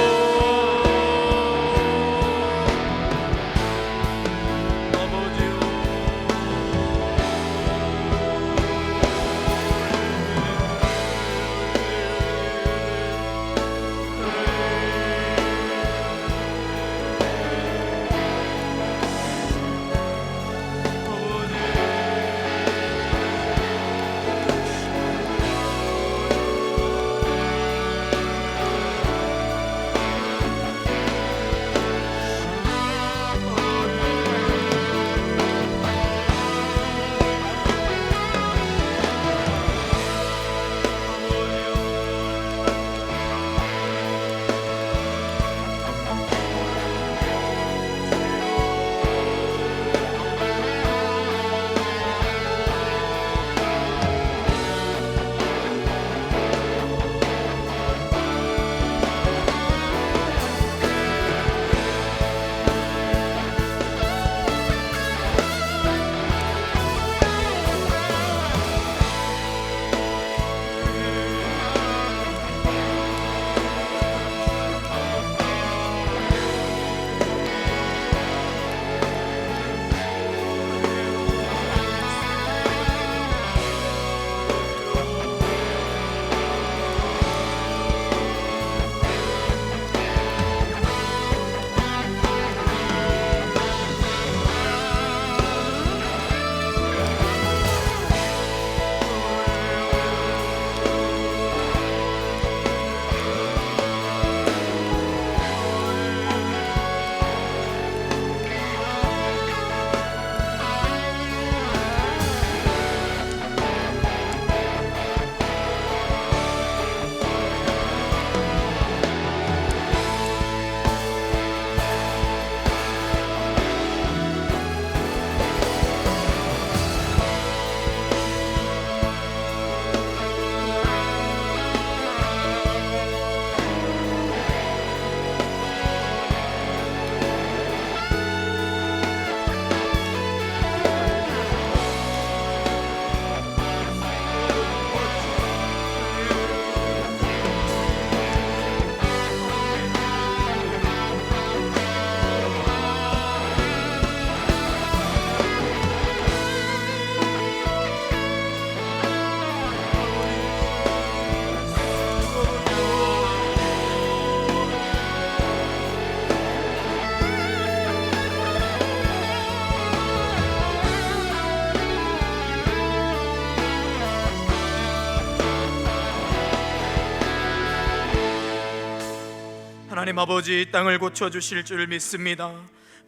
하나님 아버지, 이 땅을 고쳐주실 줄 믿습니다.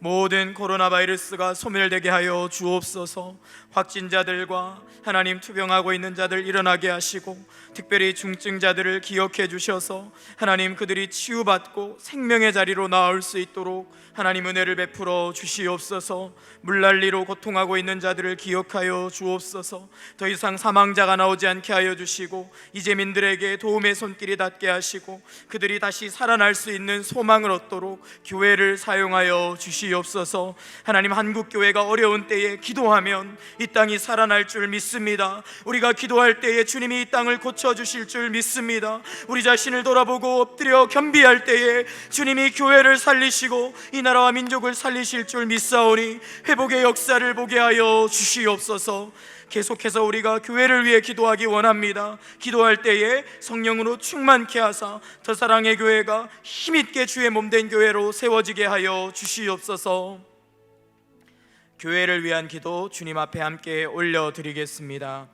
모든 코로나 바이러스가 소멸되게 하여 주옵소서. 확진자들과 하나님 투병하고 있는 자들 일어나게 하시고, 특별히 중증자들을 기억해 주셔서 하나님 그들이 치유받고 생명의 자리로 나올 수 있도록 하나님 은혜를 베풀어 주시옵소서. 물난리로 고통하고 있는 자들을 기억하여 주옵소서. 더 이상 사망자가 나오지 않게 하여 주시고, 이재민들에게 도움의 손길이 닿게 하시고, 그들이 다시 살아날 수 있는 소망을 얻도록 교회를 사용하여 주시옵소서. 하나님, 한국교회가 어려운 때에 기도하면 이 땅이 살아날 줄 믿습니다. 우리가 기도할 때에 주님이 이 땅을 고쳐주실 줄 믿습니다. 우리 자신을 돌아보고 엎드려 겸비할 때에 주님이 교회를 살리시고 이 나라와 민족을 살리실 줄 믿사오니 회복의 역사를 보게 하여 주시옵소서. 계속해서 우리가 교회를 위해 기도하기 원합니다. 기도할 때에 성령으로 충만케 하사 더 사랑의 교회가 힘있게 주의 몸된 교회로 세워지게 하여 주시옵소서. 교회를 위한 기도 주님 앞에 함께 올려드리겠습니다.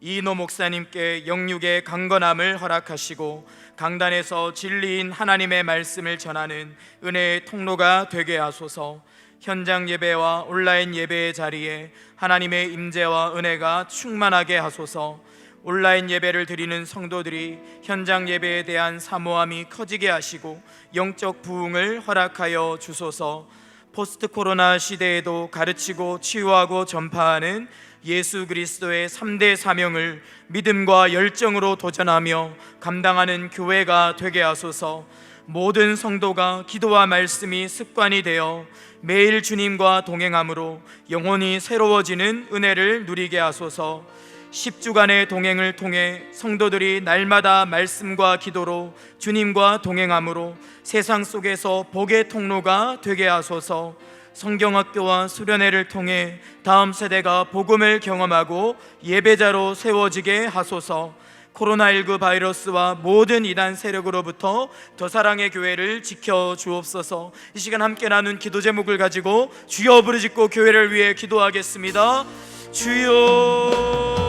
이인호 목사님께 영육의 강건함을 허락하시고 강단에서 진리인 하나님의 말씀을 전하는 은혜의 통로가 되게 하소서. 현장 예배와 온라인 예배의 자리에 하나님의 임재와 은혜가 충만하게 하소서. 온라인 예배를 드리는 성도들이 현장 예배에 대한 사모함이 커지게 하시고 영적 부흥을 허락하여 주소서. 포스트 코로나 시대에도 가르치고 치유하고 전파하는 예수 그리스도의 3대 사명을 믿음과 열정으로 도전하며 감당하는 교회가 되게 하소서. 모든 성도가 기도와 말씀이 습관이 되어 매일 주님과 동행함으로 영혼이 새로워지는 은혜를 누리게 하소서. 10주간의 동행을 통해 성도들이 날마다 말씀과 기도로 주님과 동행함으로 세상 속에서 복의 통로가 되게 하소서. 성경학교와 수련회를 통해 다음 세대가 복음을 경험하고 예배자로 세워지게 하소서. 코로나19 바이러스와 모든 이단 세력으로부터 더 사랑의 교회를 지켜 주옵소서. 이 시간 함께 나눈 기도 제목을 가지고 주여 부르짖고 교회를 위해 기도하겠습니다. 주여,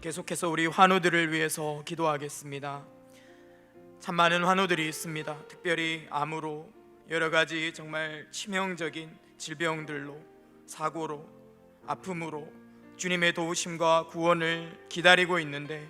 계속해서 우리 환우들을 위해서 기도하겠습니다. 참 많은 환우들이 있습니다. 특별히 암으로, 여러 가지 정말 치명적인 질병들로, 사고로, 아픔으로 주님의 도우심과 구원을 기다리고 있는데,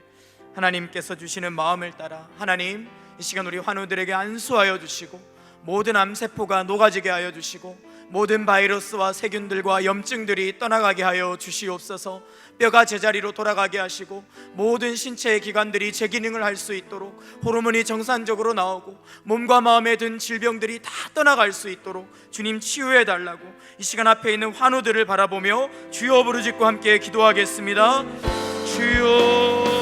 하나님께서 주시는 마음을 따라 하나님, 이 시간 우리 환우들에게 안수하여 주시고 모든 암세포가 녹아지게 하여 주시고 모든 바이러스와 세균들과 염증들이 떠나가게 하여 주시옵소서. 뼈가 제자리로 돌아가게 하시고 모든 신체의 기관들이 재기능을 할 수 있도록 호르몬이 정상적으로 나오고 몸과 마음에 든 질병들이 다 떠나갈 수 있도록 주님 치유해 달라고 이 시간 앞에 있는 환우들을 바라보며 주여 부르짖고 함께 기도하겠습니다. 주여.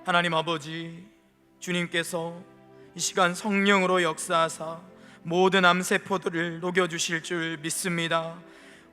하나님 아버지, 주님께서 이 시간 성령으로 역사하사 모든 암세포들을 녹여주실 줄 믿습니다.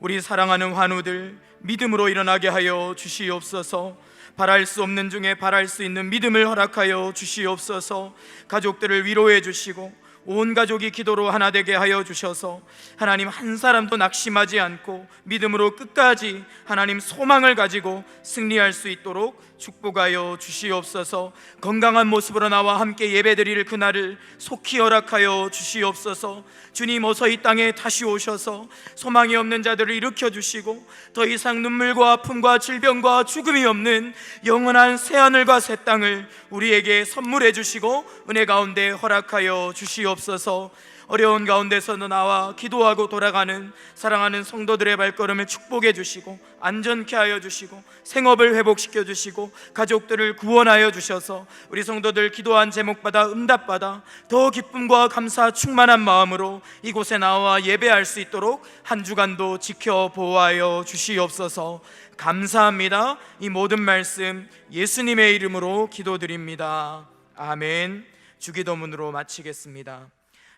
우리 사랑하는 환우들 믿음으로 일어나게 하여 주시옵소서. 바랄 수 없는 중에 바랄 수 있는 믿음을 허락하여 주시옵소서. 가족들을 위로해 주시고 온 가족이 기도로 하나 되게 하여 주셔서 하나님 한 사람도 낙심하지 않고 믿음으로 끝까지 하나님 소망을 가지고 승리할 수 있도록 축복하여 주시옵소서. 건강한 모습으로 나와 함께 예배드릴 그날을 속히 허락하여 주시옵소서. 주님 어서 이 땅에 다시 오셔서 소망이 없는 자들을 일으켜 주시고 더 이상 눈물과 아픔과 질병과 죽음이 없는 영원한 새하늘과 새 땅을 우리에게 선물해 주시고 은혜 가운데 허락하여 주시옵소서. 어려운 가운데서도 나와 기도하고 돌아가는 사랑하는 성도들의 발걸음을 축복해 주시고 안전케 하여 주시고 생업을 회복시켜 주시고 가족들을 구원하여 주셔서 우리 성도들 기도한 제목받아 응답받아 더 기쁨과 감사 충만한 마음으로 이곳에 나와 예배할 수 있도록 한 주간도 지켜 보호하여 주시옵소서. 감사합니다. 이 모든 말씀 예수님의 이름으로 기도드립니다. 아멘. 주기도문으로 마치겠습니다.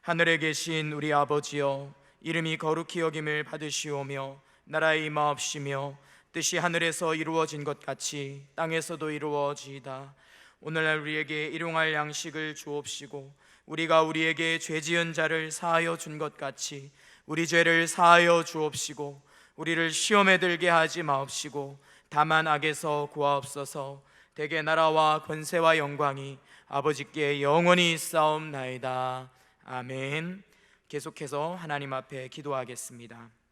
하늘에 계신 우리 아버지여, 이름이 거룩히 여김을 받으시오며 나라의 임하옵시며 뜻이 하늘에서 이루어진 것 같이 땅에서도 이루어지이다. 오늘날 우리에게 일용할 양식을 주옵시고 우리가 우리에게 죄 지은 자를 사하여 준 것 같이 우리 죄를 사하여 주옵시고 우리를 시험에 들게 하지 마옵시고 다만 악에서 구하옵소서. 대개 나라와 권세와 영광이 아버지께 영원히 있사옵나이다. 아멘. 계속해서 하나님 앞에 기도하겠습니다.